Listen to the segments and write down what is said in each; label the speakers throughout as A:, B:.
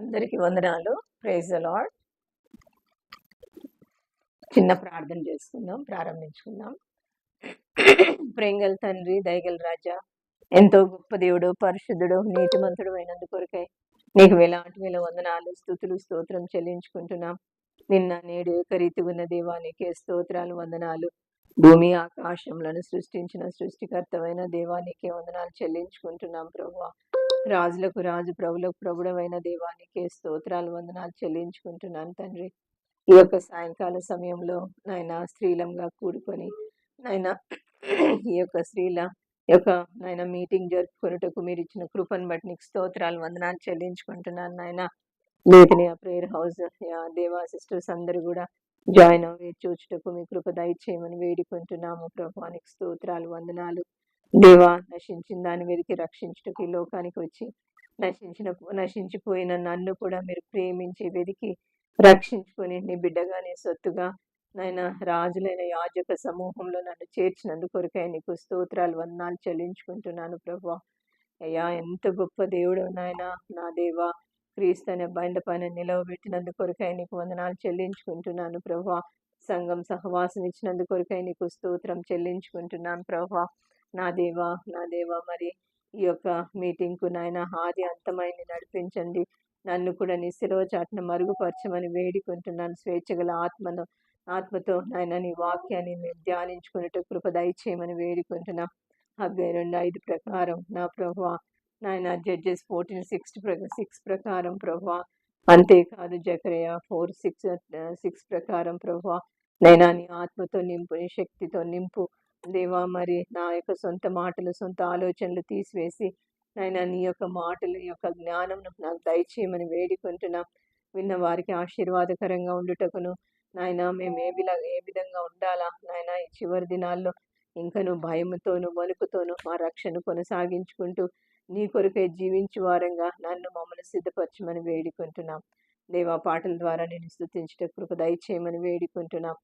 A: అందరికి వందనాలు. Praise the Lord. చిన్న ప్రార్థన చేసుకుందాం, ప్రారంభించుకుందాం. ప్రేంగల్ తండ్రి, దయగల రాజా, ఎంతో గొప్ప దేవుడు, పరిశుద్ధుడు, నీతిమంతుడు అయినందు కొరకై నీకు వేల వందనాలు, స్తుతులు, స్తోత్రం చెల్లించుకుంటున్నాం. నిన్న నేడు ఏకరీతిగా ఉన్న దేవానికి స్తోత్రాలు, వందనాలు. భూమి ఆకాశములను సృష్టించిన సృష్టికర్తమైన దేవానికి వందనాలు చెల్లించుకుంటున్నాం ప్రభువా. రాజులకు రాజు, ప్రభులకు ప్రభుడమైన దేవానికి స్తోత్రాలు, వందనాలు చెల్లించుకుంటున్నాను తండ్రి. ఈ యొక్క సాయంకాల సమయంలో నాయన స్త్రీలంగా కూడుకొని నాయన ఈ యొక్క స్త్రీల యొక్క నాయన మీటింగ్ జరుపుకున్నటకు మీరు ఇచ్చిన కృపను బట్టి నీకు స్తోత్రాలు, వందనాలు చెల్లించుకుంటున్నాను నాయన. లేఖని ప్రేయర్ హౌస్ దేవా సిస్టర్స్ అందరూ కూడా జాయిన్ అవ్వే చూచుటకు మీ కృప దయచేయమని వేడుకుంటున్నాము ప్రభువానికి స్తోత్రాలు, వందనాలు. దేవా, నశించిన దాన్ని వెతికి రక్షించుటకు ఈ లోకానికి వచ్చి నశించిపోయిన నన్ను కూడా మీరు ప్రేమించి వెతికి రక్షించుకొని నీ బిడ్డగా నీ సొత్తుగా నాయన రాజులైన యాజక సమూహంలో నన్ను చేర్చినందుకు కొరకై నీకు స్తోత్రాలు, వందనాలు చెల్లించుకుంటున్నాను ప్రభువా. అయ్యా, ఎంత గొప్ప దేవుడు నాయన నా దేవా. క్రీస్తు అనే బండ పైన నిలవబెట్టినందుకు కొరకై నీకు వందనాలు చెల్లించుకుంటున్నాను ప్రభువా. సంఘం సహవాసం ఇచ్చినందుకు కొరకై నీకు స్తోత్రం చెల్లించుకుంటున్నాను ప్రభువా. నా దేవా, మరి ఈ యొక్క మీటింగ్కు నాయన ఆది అంతమైంది నడిపించండి. నన్ను కూడా నీ శిలువ చాటున మరుగుపరచమని వేడుకుంటున్నాను. స్వేచ్ఛగల ఆత్మతో నాయన నీ వాక్యాన్ని మేము ధ్యానించుకున్నట్టు కృప దయచేయమని వేడుకుంటున్నాం. Haggai 2:5 ప్రకారం నా ప్రభువా నాయన, జడ్జెస్ 14:6 ప్రకారం ప్రభువా. అంతేకాదు జకరియా 4:6 ప్రకారం ప్రభువా నైనా నీ ఆత్మతో నింపు, నీ శక్తితో నింపు దేవా. మరి నా యొక్క సొంత మాటలు, సొంత ఆలోచనలు తీసివేసి నాయన నీ యొక్క మాటలు, నీ యొక్క జ్ఞానం నాకు దయచేయమని వేడుకుంటున్నాం. విన్న వారికి ఆశీర్వాదకరంగా ఉండుటకును నాయన మేము ఏ విధంగా ఉండాలా నాయన ఈ చివరి దినాల్లో ఇంకను భయముతోను వణుకుతోను మా రక్షణ కొనసాగించుకుంటూ నీ కొరకై జీవించు వారంగా నన్ను మమ్మల్ని సిద్ధపరచమని వేడుకుంటున్నాం దేవా. పాటల ద్వారా నేను స్తుతించుట కృప దయచేయమని వేడుకుంటున్నాం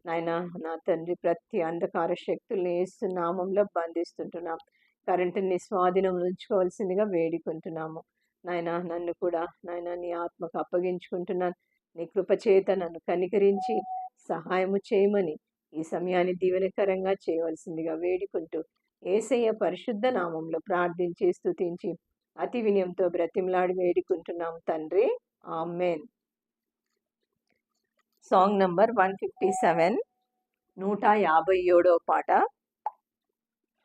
A: నాయన. నా తండ్రి, ప్రతి అంధకార శక్తుల్ని యేసు నామంలో బంధిస్తుంటున్నాం. కరెంటుని స్వాధీనం ఉంచుకోవాల్సిందిగా వేడుకుంటున్నాము నాయన. నన్ను కూడా నాయన నీ ఆత్మకు అప్పగించుకుంటున్నాను. నీ కృపచేత నన్ను కనికరించి సహాయము చేయమని ఈ సమయాన్ని దీవెనకరంగా చేయవలసిందిగా వేడుకుంటూ యేసయ్య పరిశుద్ధ నామంలో ప్రార్థించి స్తుతించి అతి వినయంతో బ్రతిమలాడి వేడుకుంటున్నాం తండ్రి, ఆమేన్. సాంగ్ నంబర్ 157, 157వ పాట.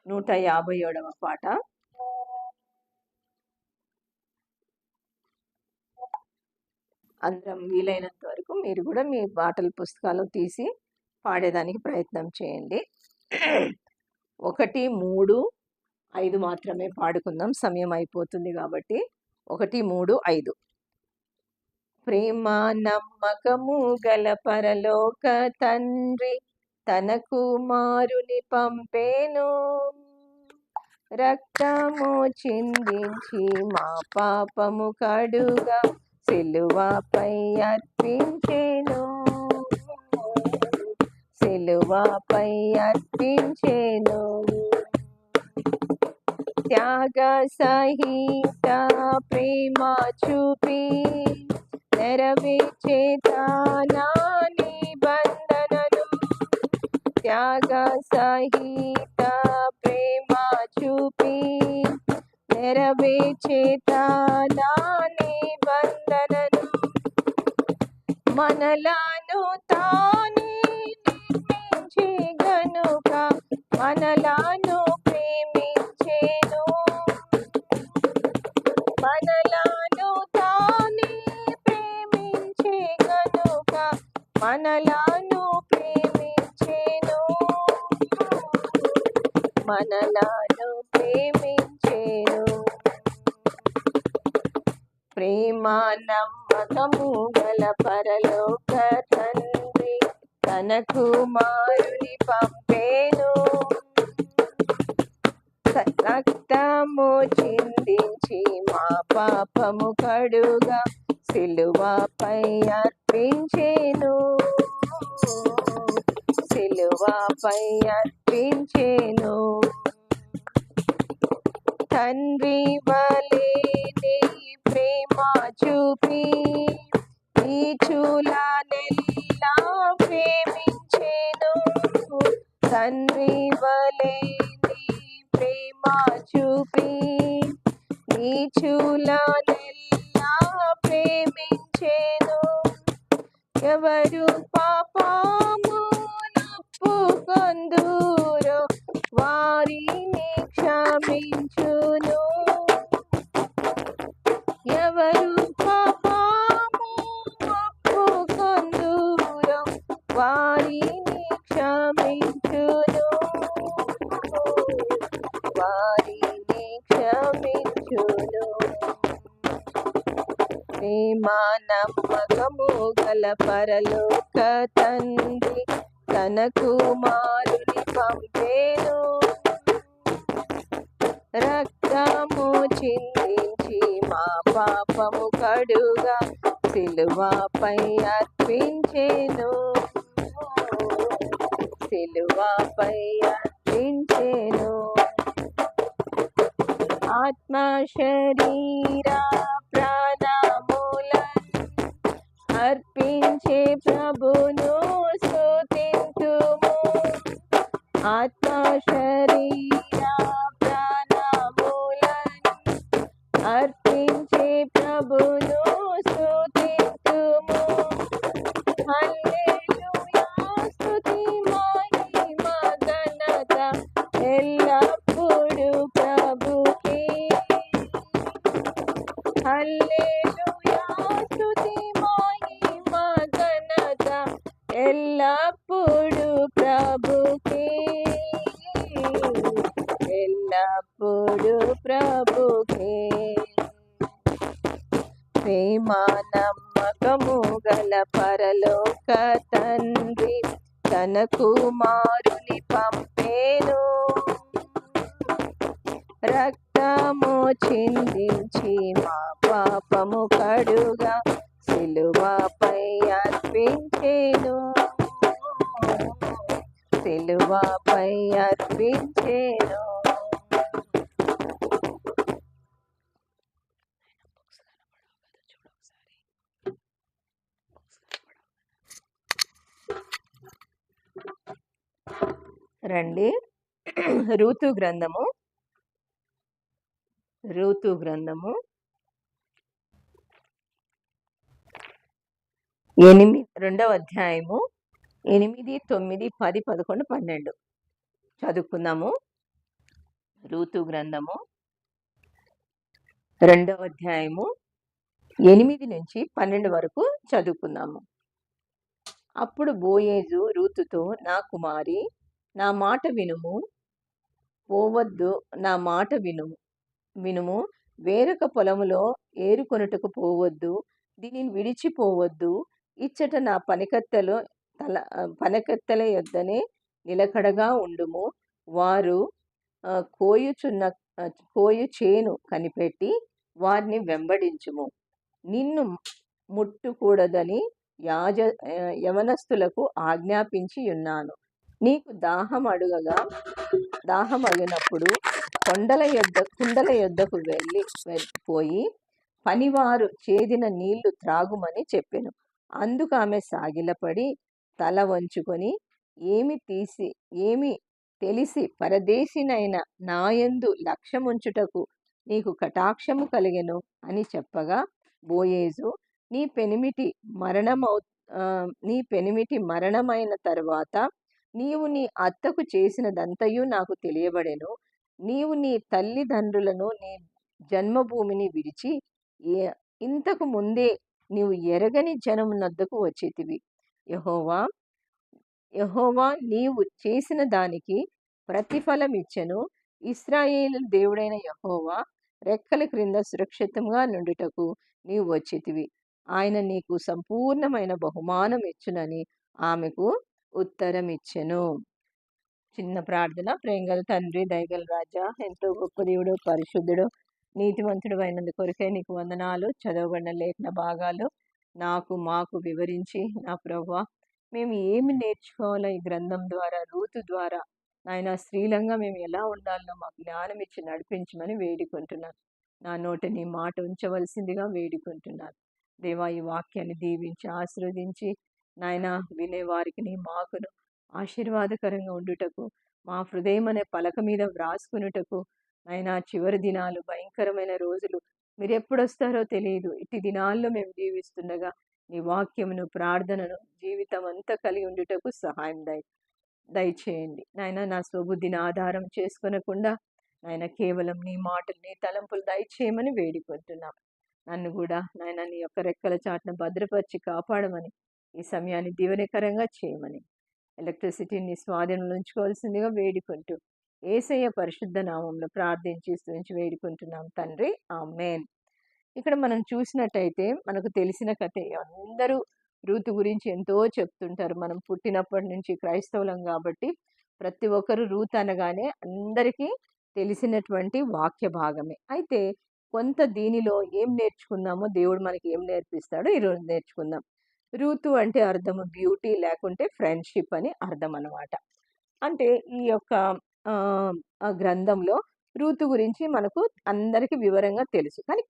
A: 157వ పాట. అందరం వీలైనంత వరకు మీరు కూడా మీ పాటల పుస్తకాలు తీసి పాడేదానికి ప్రయత్నం చేయండి. 1, 3, 5 మాత్రమే పాడుకుందాం, సమయం అయిపోతుంది కాబట్టి. 1, 3, 5. ప్రేమ నమ్మకము గల పరలోక తండ్రి తన కుమారుని పంపేను, రక్తము చిందించి మా పాపము కడుగా సిలువపై అర్పించేను, సిలువపై అర్పించేను. త్యాగ సహిత ప్రేమ చూపి నెరవేర్చేత నా నిబంధనను, త్యాగ సహిత ప్రేమ చూపి నెరవేర్చేత నా నిబంధనను. మనలను తానే నిర్మించి గనుక మనలను ప్రేమించేను, మనలను తానే ప్రేమించే గనుక మనలను ప్రేమించేను, మనలను ప్రేమించేను. ప్రేమ నమ్మకము గల పరలోక తండ్రి తన కుమారుని పంపేను, రక్తము చిందించి మా పాపము కడుగా సిలువపై అర్పించేను, సిలువపై అర్పించేను. తండ్రి వలె నీ ప్రేమ చూపి నీచులనెల్లా ప్రేమించెను. తండ్రి వలె నీ ప్రేమ చూపి నీచులనెల్లా ప్రేమించెను. ఎవరు పాపమునొప్పుకొందురో వారిని క్షమించును. ఎవరు పాపము ఒప్పుకొందురో వారిని క్షమించును. వారిని క్షమించును. ప్రేమ నమ్మకము గల పరలోక తండ్రి తన కుమారుని పంపేను. రక్తము చిందించి మా పాపము కడుగా సిలువపై అర్పించెను. సిలువపై అర్పించెను. ఆత్మ శరీర ప్రాణములను అర్పించే ప్రభును స్తుతింతుము. ఆత్మ శరీర ప్రాణములను అర్పించే ప్రభును స్తుతింతుము. హల్లెలూయా స్తుతి మహిమ ఘనత ఎల్లప్పుడూ ప్రభుకే. హల్లెలూయా స్తుతి మహిమ ఘనత ఎల్లప్పుడూ ప్రభుకే. ఎల్లప్పుడూ ప్రభుకే. ప్రేమ నమ్మకము గల పరలోక తండ్రి తన కుమారుని పంపేను. రక్తము చిందించి మా పాపము కడుగా సిలువపై అర్పించెను. సిలువపై అర్పించెను. రండి, రూతు గ్రంథము 2వ అధ్యాయము 8, 9, 10, 11, 12 చదువుకుందాము. రూతు గ్రంథము 2వ అధ్యాయము 8 నుంచి 12 వరకు చదువుకుందాము. అప్పుడు బోయేజు రూతుతో, నా కుమారి, నా మాట వినుము, పోవద్దు, నా మాట వినుము. వేరొక పొలములో ఏరుకొనుటకు పోవద్దు, దీనిని విడిచిపోవద్దు. ఇచ్చట నా పనికత్తెల యొద్దనే నిలకడగా ఉండుము. వారు కోయు చేను కనిపెట్టి వారిని వెంబడించుము. నిన్ను ముట్టుకూడదని యవనస్తులకు ఆజ్ఞాపించి ఉన్నాను. నీకు దాహమగినప్పుడు కుండల యొద్దకు పోయి పనివారు చేదిన నీళ్లు త్రాగుమని చెప్పెను. అందుకు ఆమె సాగిలపడి తల వంచుకొని, ఏమి తెలిసి పరదేశినైన నాయందు లక్ష్యముంచుటకు నీకు కటాక్షము కలిగెను అని చెప్పగా, బోయేజు, నీ పెనిమిటి మరణమైన తరువాత నీవు నీ అత్తకు చేసినదంతయు నాకు తెలియబడెను. నీవు నీ తల్లిదండ్రులను, నీ జన్మభూమిని విడిచి ఇంతకు ముందే నీవు ఎరగని జనమునొద్దకు వచ్చేతివి. యెహోవా నీవు చేసిన దానికి ప్రతిఫలమిచ్చెను. ఇశ్రాయేలు దేవుడైన యెహోవా రెక్కల క్రింద సురక్షితంగా నుండుటకు నీవు వచ్చేతివి. ఆయన నీకు సంపూర్ణమైన బహుమానం ఇచ్చునని ఆమెకు ఉత్తరం ఇచ్చెను. చిన్న ప్రార్థన. ప్రేమగల తండ్రి, దయగల రాజా, ఎంతో గొప్ప దేవుడు, పరిశుద్ధుడు, నీతివంతుడు అయినందు కొరకే నీకు వందనాలు. చదవబడిన లేఖన భాగాలు మాకు వివరించి, నా ప్రభువా, మేము ఏమి నేర్చుకోవాలో ఈ గ్రంథం ద్వారా, రూతు ద్వారా, నాయన స్త్రీలంగా మేము ఎలా ఉండాలో మాకు జ్ఞానం ఇచ్చి నడిపించమని వేడుకుంటున్నాను. నా నోట నీ మాట ఉంచవలసిందిగా వేడుకుంటున్నాను. దేవా, ఈ వాక్యాన్ని దీవించి, ఆశీర్వదించి, నాయనా వినేవారికి నీ మాకును ఆశీర్వాదకరంగా ఉండుటకు, మా హృదయం అనే పలక మీద వ్రాసుకునుటకు, నాయనా చివరి దినాలు భయంకరమైన రోజులు మీరెప్పుడొస్తారో తెలియదు. ఇట్టి దినాల్లో మేము జీవిస్తుండగా నీ వాక్యమును, ప్రార్థనను జీవితం అంతా కలిగి ఉండుటకు సహాయం దయచేయండి. నాయనా నా స్వబుద్ధిని ఆధారం చేసుకొనకుండా నాయన కేవలం నీ మాటలు, నీ తలంపులు దయచేయమని వేడుకుంటున్నాం. నన్ను కూడా నాయన నీ యొక్క రెక్కల చాటున భద్రపరిచి కాపాడమని, ఈ సమయాన్ని దీవెనకరంగా చేయమని, ఎలక్ట్రిసిటీని నీ స్వాధీనంలో ఉంచుకోవాల్సిందిగా వేడుకుంటూ యేసయ్య పరిశుద్ధ నామంలో ప్రార్థించి స్తుతించి వేడుకుంటున్నాం తండ్రి. ఆమేన్. ఇక్కడ మనం చూసినట్టయితే మనకు తెలిసిన కథే. అందరూ రూతు గురించి ఎంతో చెప్తుంటారు. మనం పుట్టినప్పటి నుంచి క్రైస్తవులం కాబట్టి ప్రతి ఒక్కరు రూత్ అనగానే అందరికీ తెలిసినటువంటి వాక్య భాగమే. అయితే కొంత దీనిలో ఏం నేర్చుకుందామో, దేవుడు మనకి ఏం నేర్పిస్తాడో ఈరోజు నేర్చుకుందాం. రూతు అంటే అర్థము బ్యూటీ లేకుంటే ఫ్రెండ్‌షిప్ అని అర్థం అన్నమాట. అంటే ఈ యొక్క ఆ గ్రంథంలో రూతు గురించి మనకు అందరికి వివరంగా తెలుసు. కానీ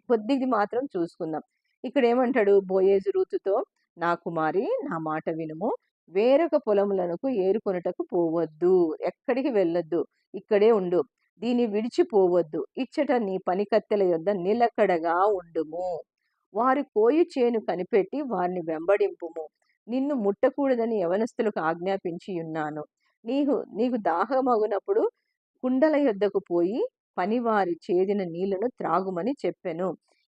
A: కొద్దిది మాత్రం చూసుకుందాం. ఇక్కడేమంటాడు బోయేజు రూతుతో, "నా కుమారి నా మాట వినుము. వేరొక పొలములకు ఏరుకొనుటకు పోవద్దు. ఎక్కడికి వెళ్ళొద్దు. ఇక్కడే ఉండు. దీన్ని విడిచిపోవద్దు. ఇచ్చట నీ పనికత్తెల యొద్ద నిలకడగా ఉండుము. వారి కోయు చేను కనిపెట్టి వారిని వెంబడింపుము. నిన్ను ముట్టకూడదని యవనస్తులకు ఆజ్ఞాపించి ఉన్నాను. నీకు దాహమగునప్పుడు కుండల యొద్దకు పోయి పనివారి చేదిన నీళ్లను త్రాగుమని చెప్పెను."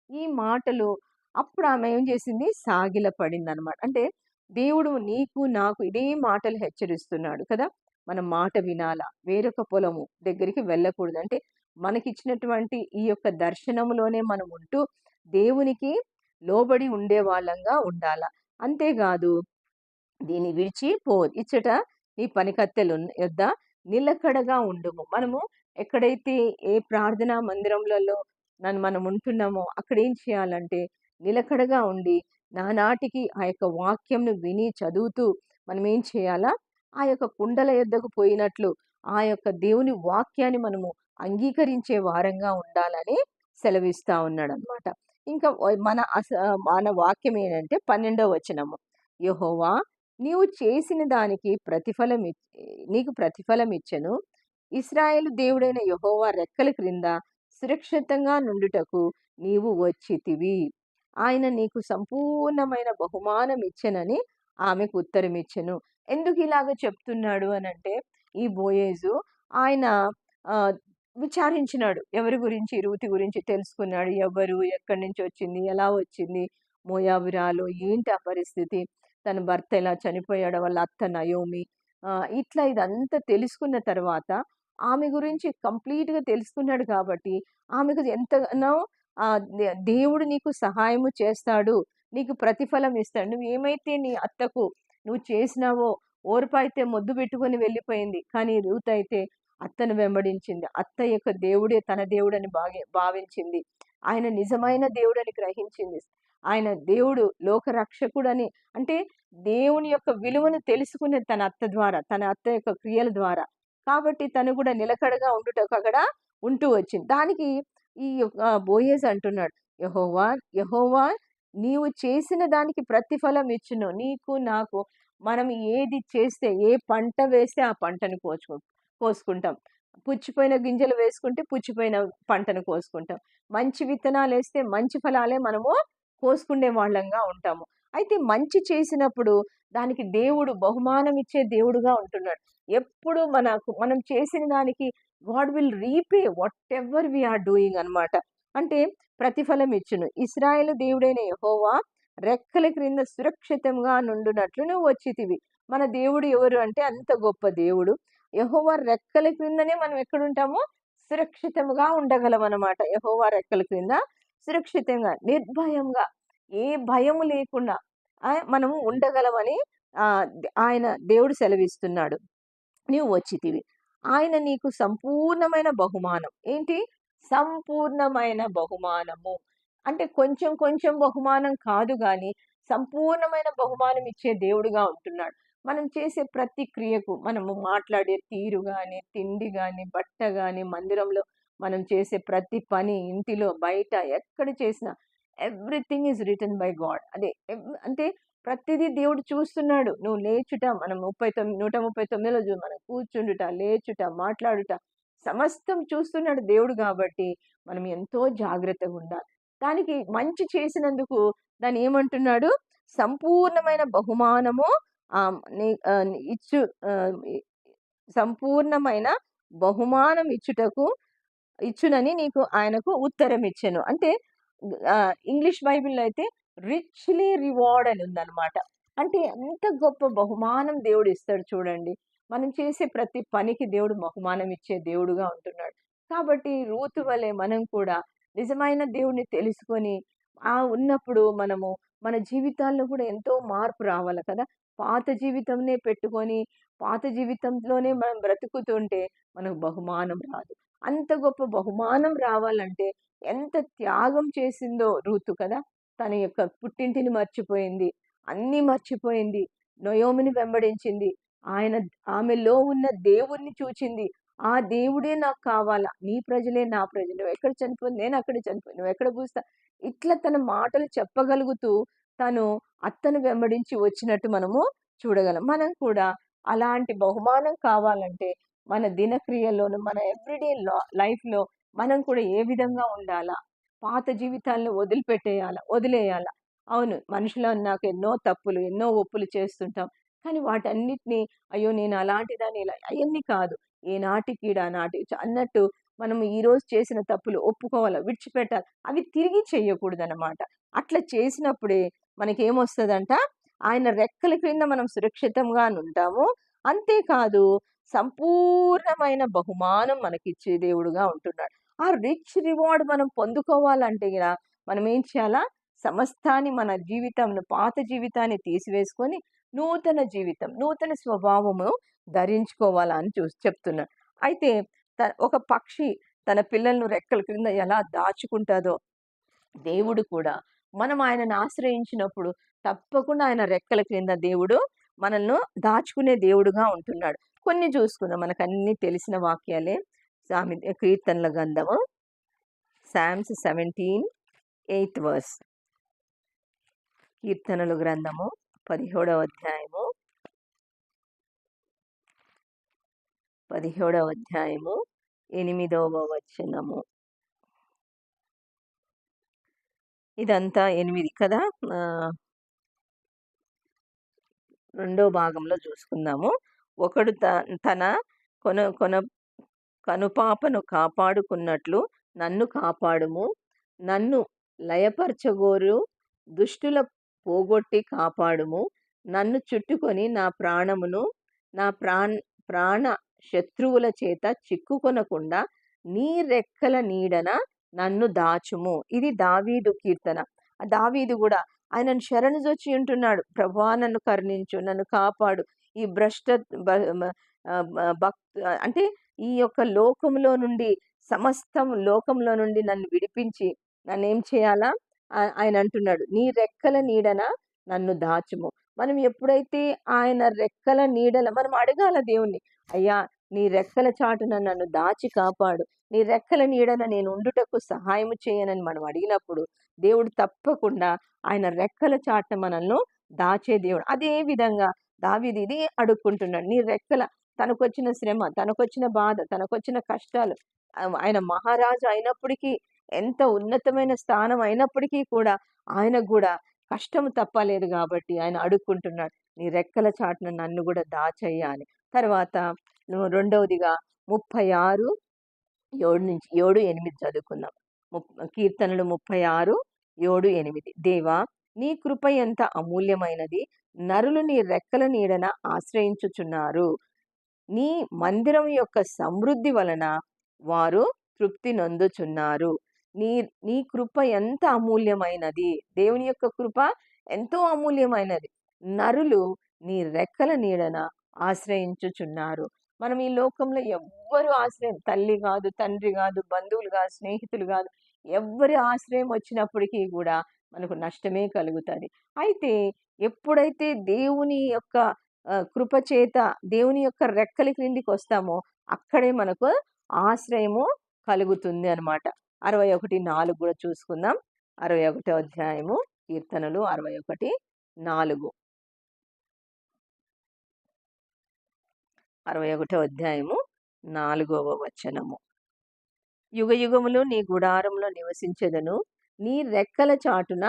A: ఈ మాటలు అప్పుడు ఆమె ఏం చేసింది? సాగిలపడిందనమాట. అంటే దేవుడు నీకు, నాకు ఇదే మాటలు హెచ్చరిస్తున్నాడు కదా! మనం మాట వినాలా. వేరొక పొలము దగ్గరికి వెళ్ళకూడదు. అంటే మనకిచ్చినటువంటి ఈ యొక్క దర్శనములోనే మనం ఉంటూ దేవునికి లోబడి ఉండే వాళ్ళంగా ఉండాల. అంతేగాదు దీన్ని విడిచి ఇచ్చట నీ పనికత్తెల యొద్ద నిలకడగా ఉండుము. మనము ఎక్కడైతే ఏ ప్రార్థనా మందిరములలో మనం ఉంటున్నామో అక్కడ ఏం చేయాలంటే నిలకడగా ఉండి నానాటికి ఆ యొక్క వాక్యంను విని చదువుతూ మనం ఏం చేయాలా? ఆ యొక్క కుండల యొద్దకు పోయినట్లు ఆ యొక్క దేవుని వాక్యాన్ని మనము అంగీకరించే వారంగా ఉండాలని సెలవిస్తా ఉన్నాడన్నమాట. ఇంకా మన వాక్యం ఏంటంటే 12వ వచనము. యెహోవా నీవు చేసిన దానికి నీకు ప్రతిఫలమిచ్చెను. ఇశ్రాయేలు దేవుడైన యెహోవా రెక్కల క్రింద సురక్షితంగా నుండుటకు నీవు వచ్చితివి. ఆయన నీకు సంపూర్ణమైన బహుమానం ఇచ్చెనని ఆమెకు ఉత్తరమిచ్చెను. ఎందుకు ఇలాగ చెప్తున్నాడు అనంటే, ఈ బోయేజు ఆయన ఆహ్, విచారించినాడు. ఎవరి గురించి? రూతు గురించి తెలుసుకున్నాడు. ఎవరు? ఎక్కడి నుంచి వచ్చింది? ఎలా వచ్చింది? మోయాబురాలు. ఏంటి ఆ పరిస్థితి? తన భర్త ఎలా చనిపోయాడు? వాళ్ళ అత్త నయోమి. ఇట్లా ఇదంతా తెలుసుకున్న తర్వాత ఆమె గురించి కంప్లీట్‌గా తెలుసుకున్నాడు కాబట్టి ఆమెకు ఎంతగానో దేవుడు నీకు సహాయము చేస్తాడు. నీకు ప్రతిఫలం ఇస్తాడు. నువ్వేమైతే నీ అత్తకు నువ్వు చేసినావో, ఓర్ప అయితే మొద్దు పెట్టుకొని వెళ్ళిపోయింది. కానీ రూత్ అయితే అత్తను వెంబడించింది. అత్త యొక్క దేవుడే తన దేవుడని భావించింది. ఆయన నిజమైన దేవుడని గ్రహించింది. ఆయన దేవుడు లోకరక్షకుడని, అంటే దేవుని యొక్క విలువను తెలుసుకునేది తన అత్త ద్వారా, తన అత్త యొక్క క్రియల ద్వారా. కాబట్టి తను కూడా నిలకడగా ఉండుటకు అక్కడ ఉంటూ వచ్చింది. దానికి ఈ యొక్క బోయేజు అంటున్నాడు, యెహోవా యెహోవా నీవు చేసిన దానికి ప్రతిఫలం ఇచ్చును. నీకు నాకు మనం ఏది చేస్తే, ఏ పంట వేస్తే ఆ పంటను కోసుకుంటాం. పుచ్చిపోయిన గింజలు వేసుకుంటే పుచ్చిపోయిన పంటను కోసుకుంటాం. మంచి విత్తనాలేస్తే మంచి ఫలాలే మనము కోసుకునే వాళ్ళంగా ఉంటాము. అయితే మంచి చేసినప్పుడు దానికి దేవుడు బహుమానం ఇచ్చే దేవుడుగా ఉంటున్నాడు. ఎప్పుడు మనం చేసిన దానికి God will repay whatever we are doing అన్నమాట. అంటే ప్రతిఫలం ఇచ్చును. ఇశ్రాయేలు దేవుడైన యెహోవా రెక్కల క్రింద సురక్షితంగా నుండునట్లు నువ్వు వచ్చితివి. మన దేవుడు ఎవరు అంటే అంత గొప్ప దేవుడు. యెహోవా రెక్కల క్రిందనే మనం ఎక్కడుంటామో సురక్షితంగా ఉండగలమనమాట. యెహోవా రెక్కల క్రింద సురక్షితంగా, నిర్భయంగా, ఏ భయము లేకుండా మనము ఉండగలమని ఆయన దేవుడు సెలవిస్తున్నాడు. నీవు వచ్చితివి. ఆయన నీకు సంపూర్ణమైన బహుమానం. ఏంటి? సంపూర్ణమైన బహుమానము. అంటే కొంచెం కొంచెం బహుమానం కాదు గానీ, సంపూర్ణమైన బహుమానం ఇచ్చే దేవుడుగా ఉంటున్నాడు. మనం చేసే ప్రతి క్రియకు, మనము మాట్లాడే తీరు గాని, తిండి గాని, బట్ట గాని, మందిరంలో మనం చేసే ప్రతి పని ఇంటిలో, బయట ఎక్కడ చేసినా everything is written by God. అదే అంటే ప్రతిదీ దేవుడు చూస్తున్నాడు. నువ్వు లేచుట మనం 139లో మనం కూర్చుండుట, లేచుట, మాట్లాడుట సమస్తం చూస్తున్నాడు దేవుడు గాబట్టి, మనం ఎంతో జాగ్రత్తగుండాలి. దానికి మంచి చేసినందుకు దాన్నేమంటున్నాడు? సంపూర్ణమైన బహుమానము నీ ఇచ్చు ఇ సంపూర్ణమైన బహుమానం ఇచ్చునని ఆయనకు ఉత్తరం ఇచ్చెను. అంటే ఇంగ్లీష్ బైబిల్‌లో అయితే రిచ్‌లీ రివార్డ్ అని ఉందన్నమాట. అంటే ఎంత గొప్ప బహుమానం దేవుడు ఇస్తాడు చూడండి. మనం చేసే ప్రతి పనికి దేవుడు బహుమానం ఇచ్చే దేవుడుగా ఉంటున్నాడు. కాబట్టి రూతు వలె మనం కూడా నిజమైన దేవుడిని తెలుసుకొని ఉన్నప్పుడు మనము మన జీవితాల్లో కూడా ఎంతో మార్పు రావాలి కదా! పాత జీవితంనే పెట్టుకొని, పాత జీవితంలోనే మనం బ్రతుకుతుంటే మనకు బహుమానం రాదు. అంత గొప్ప బహుమానం రావాలంటే ఎంత త్యాగం చేసిందో రూతు కదా! తన యొక్క పుట్టింటిని మర్చిపోయింది. అన్నీ మర్చిపోయింది. నయోమిని వెంబడించింది. ఆమెలో ఉన్న దేవుడిని చూచింది. ఆ దేవుడే నాకు కావాలా. నీ ప్రజలే నా ప్రజలు. నువ్వెక్కడ చనిపోయి నేనక్కడ చనిపోయి. నువ్వెక్కడ పూజిస్తా ఇట్లా తన మాటలు చెప్పగలుగుతూ తను అత్తను వెంబడించి వచ్చినట్టు మనము చూడగలం. మనం కూడా అలాంటి బహుమానం కావాలంటే మన దినక్రియల్లోను, మన ఎవ్రీడే లైఫ్‌లో మనం కూడా ఏ విధంగా ఉండాలా? పాత జీవితాలను వదిలేయాలా. అవును. మనుషులన్నాక ఎన్నో తప్పులు, ఎన్నో ఒప్పులు చేస్తుంటాం. కానీ వాటన్నిటిని అయ్యో! నేను అలాంటి దాన్ని ఇలా అయన్నీ కాదు. ఏనాటికీడు ఆనాటి అన్నట్టు మనం ఈరోజు చేసిన తప్పులు ఒప్పుకోవాలా, విడిచిపెట్టాలి. అవి తిరిగి చెయ్యకూడదనమాట. అట్లా చేసినప్పుడే మనకేమొస్తదంట, ఆయన రెక్కల క్రింద మనం సురక్షితంగానుంటాము. అంతేకాదు సంపూర్ణమైన బహుమానం మనకిచ్చే దేవుడుగా ఉంటున్నాడు. ఆ రిచ్ రివార్డ్ మనం పొందుకోవాలంటే మనం ఏం చేయాలా? సమస్తాన్ని మన జీవితంలో పాత జీవితాన్ని తీసివేసుకొని నూతన జీవితం, నూతన స్వభావము ధరించుకోవాలా అని చెప్తున్నాడు. అయితే ఒక పక్షి తన పిల్లలను రెక్కల క్రింద ఎలా దాచుకుంటాదో దేవుడు కూడా మనం ఆయనను ఆశ్రయించినప్పుడు తప్పకుండా ఆయన రెక్కల క్రింద దేవుడు మనల్ని దాచుకునే దేవుడుగా ఉంటున్నాడు. కొన్ని చూసుకుందాం. మనకన్నీ తెలిసిన వాక్యాలే. కీర్తనల గ్రంథము సామ్స్ 17 8th వర్స్. కీర్తనల గ్రంథము 17వ అధ్యాయము 8వ వచనము. ఇదంతా 8 కదా! రెండో భాగంలో చూసుకుందాము. ఒకడు తన కనుపాపను కాపాడుకున్నట్లు నన్ను కాపాడుము. నన్ను లయపరచగోరు దుష్టుల పోగొట్టి కాపాడుము. నన్ను చుట్టుకొని నా ప్రాణ శత్రువుల చేత చిక్కుకొనకుండా నీ రెక్కల నీడన నన్ను దాచుము. ఇది దావీదు కీర్తన. దావీదు కూడా ఆయనను శరణుజొచ్చి ఉంటున్నాడు. ప్రభువా నన్ను కరుణించు, నన్ను కాపాడు. ఈ అంటే ఈ యొక్క సమస్తం లోకంలో నుండి నన్ను విడిపించి నన్నేం చేయాలా? ఆయన అంటున్నాడు, నీ రెక్కల నీడన నన్ను దాచుము. మనం ఎప్పుడైతే ఆయన రెక్కల నీడల మనం అడగాల దేవుణ్ణి, అయ్యా నీ రెక్కల చాటున నన్ను దాచి కాపాడు. నీ రెక్కల నీడన నేను ఉండుటకు సహాయము చేయనని మనం అడిగినప్పుడు దేవుడు తప్పకుండా ఆయన రెక్కల చాటున మనల్ని దాచే దేవుడు. అదే విధంగా దావీదు ఇది అడుక్కుంటున్నాడు. నీ రెక్కల తనకొచ్చిన శ్రమ, తనకొచ్చిన బాధ, తనకొచ్చిన కష్టాలు ఆయన మహారాజు అయినప్పటికీ, ఎంత ఉన్నతమైన స్థానం అయినప్పటికీ కూడా ఆయనకు గూడా కష్టం తప్పలేదు గాబట్టి ఆయన అడుక్కుంటున్నాడు. నీ రెక్కల చాటున నన్ను గూడా దాచయ్యా అని. తర్వాత రెండవదిగా 36 7 8 చదువుకుందాం. కీర్తనలు 36 7, 8. దేవా నీ కృప ఎంత అమూల్యమైనది. నరులు నీ రెక్కల నీడన ఆశ్రయించుచున్నారు. నీ మందిరం యొక్క సమృద్ధి వలన వారు తృప్తి నొందుచున్నారు. నీ కృప ఎంత అమూల్యమైనది. దేవుని యొక్క కృప ఎంతో అమూల్యమైనది. నరులు నీ రెక్కల నీడన ఆశ్రయించుచున్నారు. మనం ఈ లోకంలో ఎవ్వరు ఆశ్రయం, తల్లి కాదు, తండ్రి కాదు, బంధువులు కాదు, స్నేహితులు కాదు, ఎవ్వరి ఆశ్రయం వచ్చినప్పటికీ కూడా మనకు నష్టమే కలుగుతుంది. అయితే ఎప్పుడైతే దేవుని యొక్క కృప చేత దేవుని యొక్క రెక్కల క్రిందికి వస్తామో అక్కడే మనకు ఆశ్రయము కలుగుతుంది అనమాట. 61:4 కూడా చూసుకుందాం. 61 అధ్యాయము కీర్తనలు 61:4. 61 అధ్యాయము 4వ వచనము. యుగయుగములు నీ గుడారంలో నివసించెదను, నీ రెక్కల చాటున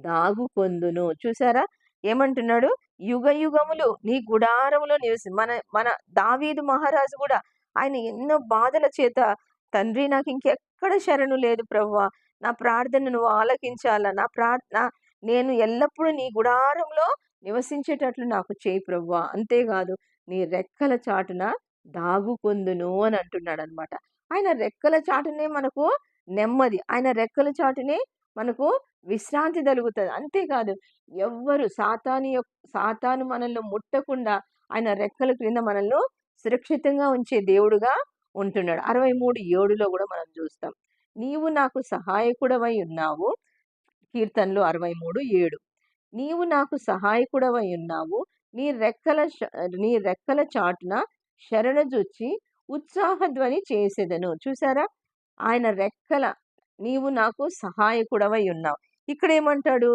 A: దాగుకొందును. చూసారా ఏమంటున్నాడు? యుగయుగములు నీ గుడారములో మన మన దావీదు మహారాజు కూడా ఆయన ఎన్నో బాధల చేత, తండ్రి నాకు ఇంకెక్కడ శరణు లేదు ప్రభువా, నా ప్రార్థన నువ్వు ఆలకించాలా, నేను ఎల్లప్పుడూ నీ గుడారంలో నివసించేటట్లు నాకు చేయి ప్రభువా, అంతేకాదు నీ రెక్కల చాటున దాగుకొందును అని అంటున్నాడు అనమాట. ఆయన రెక్కల చాటునే మనకు నెమ్మది. ఆయన రెక్కల చాటునే మనకు విశ్రాంతి కలుగుతది. అంతేకాదు ఎవ్వరు సాతాను మనల్ని ముట్టకుండా ఆయన రెక్కల క్రింద మనల్ని సురక్షితంగా ఉంచే దేవుడుగా ఉంటున్నాడు. 63:7 కూడా మనం చూస్తాం. నీవు నాకు సహాయకుడవై ఉన్నావు. కీర్తనలు 63:7. నీవు నాకు సహాయకుడవై ఉన్నావు, నీ రెక్కల చాటున శరణజొచ్చి ఉత్సాహధ్వని చేసేదను. చూసారా ఆయన రెక్కల, నీవు నాకు సహాయకుడవై ఉన్నావు. ఇక్కడ ఏమంటాడు?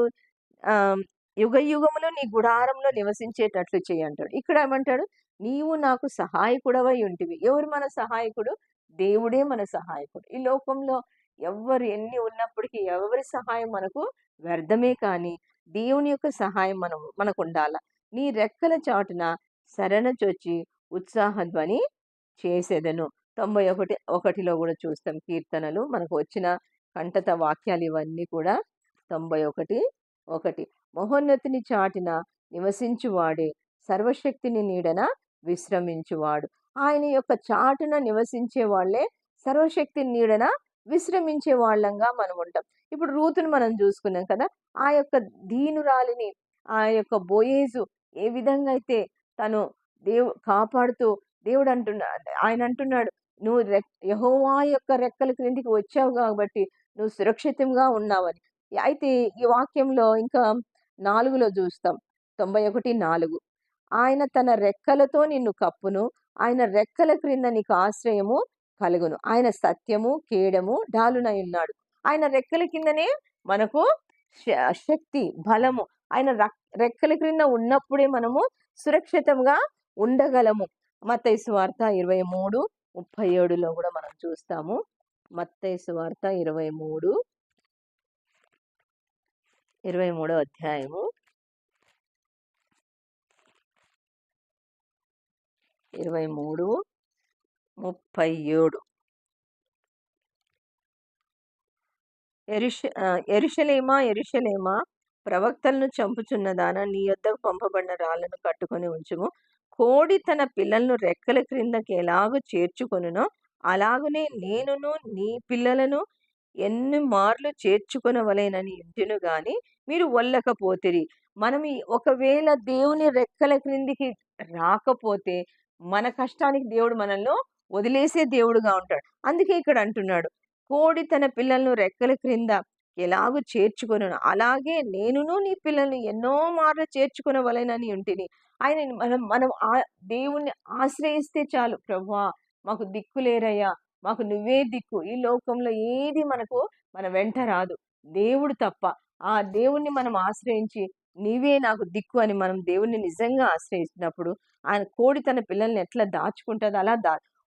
A: యుగయుగములు నీ గుడారంలో నివసించేటట్లు చేయి అంటాడు. ఇక్కడ ఏమంటాడు? నీవు నాకు సహాయకుడవై ఉంటివి. ఎవరు మన సహాయకుడు? దేవుడే మన సహాయకుడు. ఈ లోకంలో ఎవ్వరు ఎన్ని ఉన్నప్పటికీ ఎవరి సహాయం మనకు వ్యర్థమే, కానీ దేవుని యొక్క సహాయం మనకు ఉండాల. నీ రెక్కల చాటున శరణజొచ్చి ఉత్సాహధ్వని చేసేదను. 91:1 కూడా చూస్తాం. కీర్తనలు మనకు వచ్చిన కంటత వాక్యాలు ఇవన్నీ కూడా. 91:1. మహోన్నతిని చాటిన నివసించువాడే సర్వశక్తిని నీడన విశ్రమించువాడు. ఆయన యొక్క చాటున నివసించే వాళ్ళే సర్వశక్తిని నీడన విశ్రమించే వాళ్ళంగా మనం ఉంటాం. ఇప్పుడు రూతును మనం చూసుకున్నాం కదా. ఆ యొక్క దీనురాలిని, ఆ యొక్క బోయేజు ఏ విధంగా అయితే తను కాపాడుతూ దేవుడు ఆయన అంటున్నాడు, నువ్వు యెహోవా యొక్క రెక్కల క్రిందికి వచ్చావు కాబట్టి నువ్వు సురక్షితంగా ఉన్నావని. అయితే ఈ వాక్యంలో ఇంకా 4లో చూస్తాం. 91:4. ఆయన తన రెక్కలతో నిన్ను కప్పును, ఆయన రెక్కల క్రింద నీకు ఆశ్రయము కలుగును. ఆయన సత్యము కేడము డాలునై ఉన్నాడు. ఆయన రెక్కల కిందనే మనకు శక్తి, బలము. ఆయన రెక్కల క్రింద ఉన్నప్పుడే మనము సురక్షితంగా ఉండగలము. మత్తయి సువార్త 23:37 కూడా మనం చూస్తాము. మత్తయి సువార్త 23వ అధ్యాయము 23:37. యెరూషలేమా యెరూషలేమా, ప్రవక్తలను చంపుచున్నదానా, నీ యొద్దకు పంపబడిన రాళ్లను కట్టుకొని ఉంచుము. కోడి తన పిల్లలను రెక్కల క్రిందకి ఎలాగూ చేర్చుకొనునో అలాగునే నేనును నీ పిల్లలను ఎన్ని మార్లు చేర్చుకొనవలెనని ఇంటిను గాని మీరు వల్లకపోతిరి. మనం ఒకవేళ దేవుని రెక్కల క్రిందికి రాకపోతే మన కష్టానికి దేవుడు మనల్ని వదిలేసే దేవుడుగా ఉంటాడు. అందుకే ఇక్కడ అంటున్నాడు, కోడి తన పిల్లలను రెక్కల క్రింద ఎలాగూ చేర్చుకొనును అలాగే నేనును నీ పిల్లల్ని ఎన్నో మార్లు చేర్చుకొనవలెనని ఉంటిని. ఆయన మనం దేవుణ్ణి ఆశ్రయిస్తే చాలు. ప్రభువా మాకు దిక్కు లేరయ్యా, మాకు నువ్వే దిక్కు. ఈ లోకంలో ఏది మన వెంట రాదు, దేవుడు తప్ప. ఆ దేవుణ్ణి మనం ఆశ్రయించి నీవే నాకు దిక్కు అని మనం దేవుణ్ణి నిజంగా ఆశ్రయించినప్పుడు ఆయన కోడి తన పిల్లల్ని ఎట్లా దాచుకుంటుందో అలా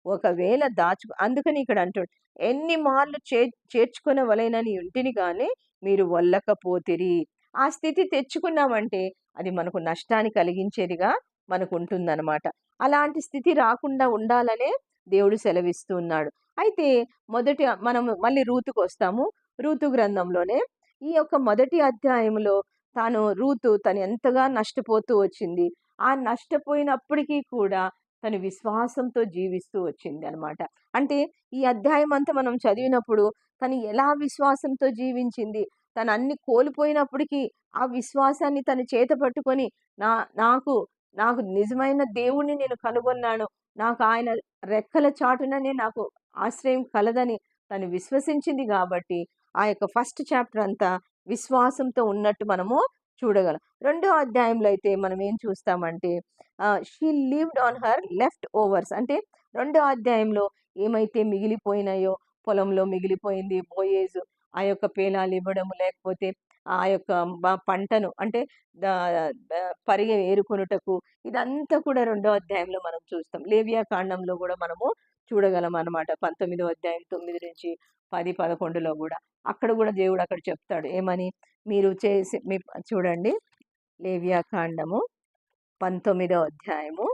A: ఒకవేళ అందుకని ఇక్కడ అంటాడు, ఎన్ని మార్లు చేర్చుకొనవలెనని ఉంటిని కానీ మీరు వల్లకపోతిరి. ఆ స్థితి తెచ్చుకున్నామంటే అది మనకు నష్టాన్ని కలిగించేదిగా మనకు ఉంటుందన్నమాట. అలాంటి స్థితి రాకుండా ఉండాలనే దేవుడు సెలవిస్తూ ఉన్నాడు. అయితే మనం మళ్ళీ రూతుకు వస్తాము. రూతు గ్రంథంలోనే ఈ యొక్క మొదటి అధ్యాయంలో రూతు తను ఎంతగా నష్టపోతూ వచ్చింది. ఆ నష్టపోయినప్పటికీ కూడా తను విశ్వాసంతో జీవిస్తూ వచ్చింది అనమాట. అంటే ఈ అధ్యాయం అంతా మనం చదివినప్పుడు తను ఎలా విశ్వాసంతో జీవించింది, తను అన్ని కోల్పోయినప్పటికీ ఆ విశ్వాసాన్ని తను చేత పట్టుకొని నాకు నాకు నిజమైన దేవుణ్ణి నేను కనుగొన్నాను, నాకు ఆయన రెక్కల చాటుననే నాకు ఆశ్రయం కలదని తను విశ్వసించింది కాబట్టి ఆ యొక్క ఫస్ట్ చాప్టర్ అంతా విశ్వాసంతో ఉన్నట్టు మనము చూడగలం. 2వ అధ్యాయంలో అయితే మనం ఏం చూస్తామంటే she lived on her leftovers. అంటే 2వ అధ్యాయంలో ఏమైతే మిగిలిపోయినాయో పొలంలో మిగిలిపోయింది బోయేజు ఆ యొక్క పేలాలు ఇవ్వడము, లేకపోతే ఆ యొక్క పంటను అంటే దా పరిగె ఏరుకొనుటకు ఇదంతా కూడా రెండో అధ్యాయంలో మనం చూస్తాం. లేవియా కాండంలో గూడా మనము చూడగలం అన్నమాట. 19వ అధ్యాయం 9-10, 11లో గూడా. అక్కడ గూడా దేవుడు అక్కడ చెప్తాడు. ఏమని? మీరు చేసి చూడండి, లేవియా కాండము 19వ అధ్యాయము.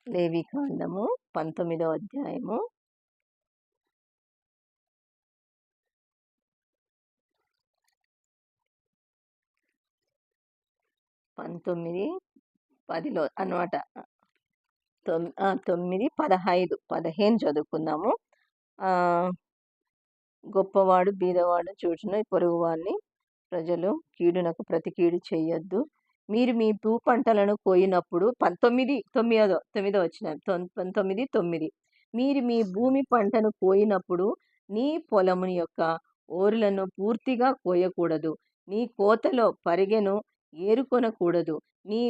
A: లేవి కాండము 19వ అధ్యాయము 19, 10లో అన్నమాట. 9, 15, 15 చదువుకుందాము. గొప్పవాడు బీదవాడు చూచును పొరుగువాని ప్రజలు కీడునకు ప్రతి కీడు చేయొద్దు. మీరు మీ భూ పంటలను కోయినప్పుడు 9 వచనం 19, 9 మీరు మీ భూమి పంటను కోయినప్పుడు నీ పొలము యొక్క ఓరులను పూర్తిగా కోయకూడదు. నీ కోతలో పరిగెను ఏరుకొనకూడదు. నీ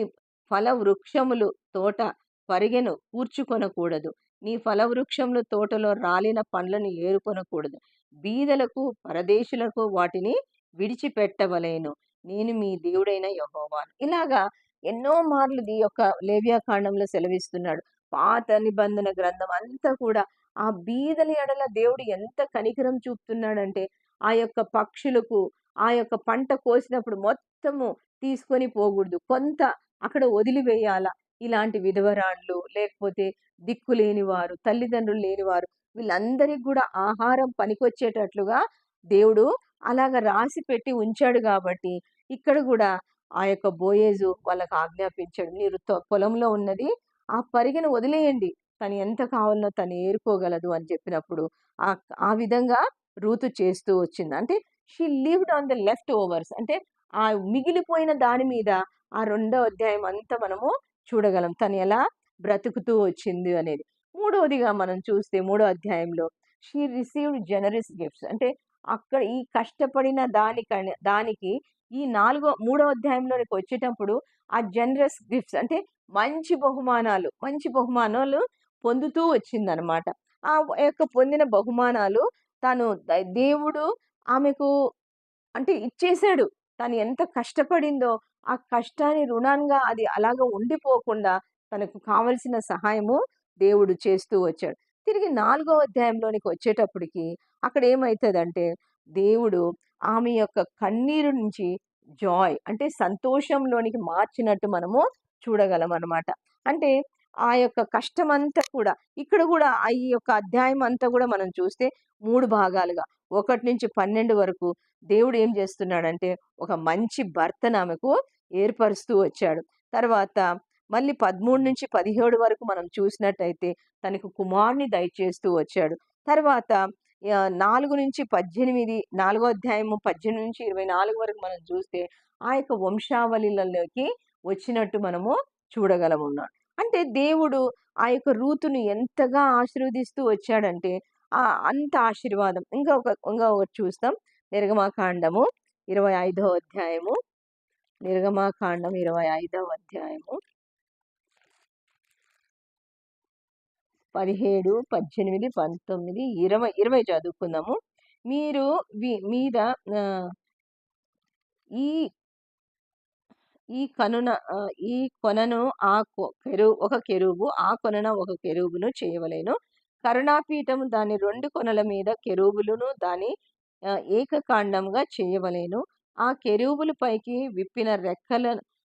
A: ఫల వృక్షములు తోట పరిగెను కూర్చుకొనకూడదు. నీ ఫలవృక్షములు తోటలో రాలిన పండ్లను ఏరుకొనకూడదు. బీదలకు పరదేశులకు వాటిని విడిచిపెట్టవలేను. నేను మీ దేవుడైన యెహోవాను. ఇలాగా ఎన్నో మార్లు ఈ యొక్క లేవియా కాండంలో సెలవిస్తున్నాడు. పాత నిబంధన గ్రంథం అంతా కూడా ఆ బీదల ఎడల దేవుడు ఎంత కనికరం చూపుతున్నాడంటే, ఆ యొక్క పక్షులకు ఆ యొక్క పంట కోసినప్పుడు మొత్తము తీసుకొని పోకూడదు. కొంత అక్కడ వదిలివేయాల. ఇలాంటి విధవరాండ్లు, లేకపోతే దిక్కులేని వారు, తల్లిదండ్రులు లేనివారు, వీళ్ళందరికి కూడా ఆహారం పనికొచ్చేటట్లుగా దేవుడు అలాగ రాసి పెట్టి ఉంచాడు కాబట్టి, ఇక్కడ కూడా ఆ యొక్క బోయేజు వాళ్ళకి ఆజ్ఞాపించాడు. మీరు పొలంలో ఉన్నది ఆ పరిగెను వదిలేయండి. తను ఎంత కావాలనో తను ఏరుకోగలదు అని చెప్పినప్పుడు, ఆ విధంగా రూతు చేస్తూ వచ్చింది. అంటే she lived on the left overs. అంటే ఆ మిగిలిపోయిన దాని మీద ఆ రెండో అధ్యాయం అంతా మనము చూడగలం. తను ఎలా బ్రతుకుతూ వచ్చింది అనేది. మూడవదిగా మనం చూస్తే మూడో అధ్యాయంలో షీ రిసీవ్డ్ జనరస్ గిఫ్ట్స్. అంటే అక్కడ ఈ కష్టపడిన దానికి ఈ మూడో అధ్యాయంలోనికి వచ్చేటప్పుడు ఆ జనరస్ గిఫ్ట్స్ అంటే మంచి బహుమానాలు పొందుతూ వచ్చిందనమాట. ఆ యొక్క పొందిన బహుమానాలు తను దేవుడు ఆమెకు అంటే ఇచ్చేసాడు. తను ఎంత కష్టపడిందో ఆ కష్టాన్ని రుణంగా అది అలాగ ఉండిపోకుండా తనకు కావలసిన సహాయము దేవుడు చేస్తూ వచ్చాడు. తిరిగి 4వ అధ్యాయంలోనికి వచ్చేటప్పటికి అక్కడ ఏమైతదంటే, దేవుడు ఆమె యొక్క కన్నీరు నుంచి అంటే సంతోషంలోనికి మార్చినట్టు మనము చూడగలం అన్నమాట. అంటే ఆ యొక్క కష్టమంతా కూడా ఇక్కడ కూడా ఈ యొక్క అధ్యాయం అంతా కూడా మనం చూస్తే 3 భాగాలుగా 1-12 వరకు దేవుడు ఏం చేస్తున్నాడంటే, ఒక మంచి భర్తను ఆమెకు ఏర్పరుస్తూ వచ్చాడు. తర్వాత మళ్ళీ 13-17 వరకు మనం చూసినట్టయితే తనకు కుమారుని దయచేస్తూ వచ్చాడు. తర్వాత 4-18 4వ అధ్యాయము 18-24 వరకు మనం చూస్తే ఆ యొక్క వంశావళిలలోకి వచ్చినట్టు మనము చూడగలమున్నాడు. అంటే దేవుడు ఆ యొక్క రూతును ఎంతగా ఆశీర్వదిస్తూ వచ్చాడంటే అంత ఆశీర్వాదం. ఇంకా ఒకటి చూస్తాం. నిర్గమాకాండము 25వ అధ్యాయము. నిర్గమాకాండం 25వ అధ్యాయము 17, 18, 19, 20 చదువుకుందాము. మీరు మీద ఈ కొనను ఒక కెరూబు, ఆ కొనన ఒక కెరూబును చేయవలెను. కరుణాపీఠము దాని 2 కొనల మీద కెరూబులను దాని ఏకకాండంగా చేయవలెను. ఆ కెరూబుల పైకి విప్పిన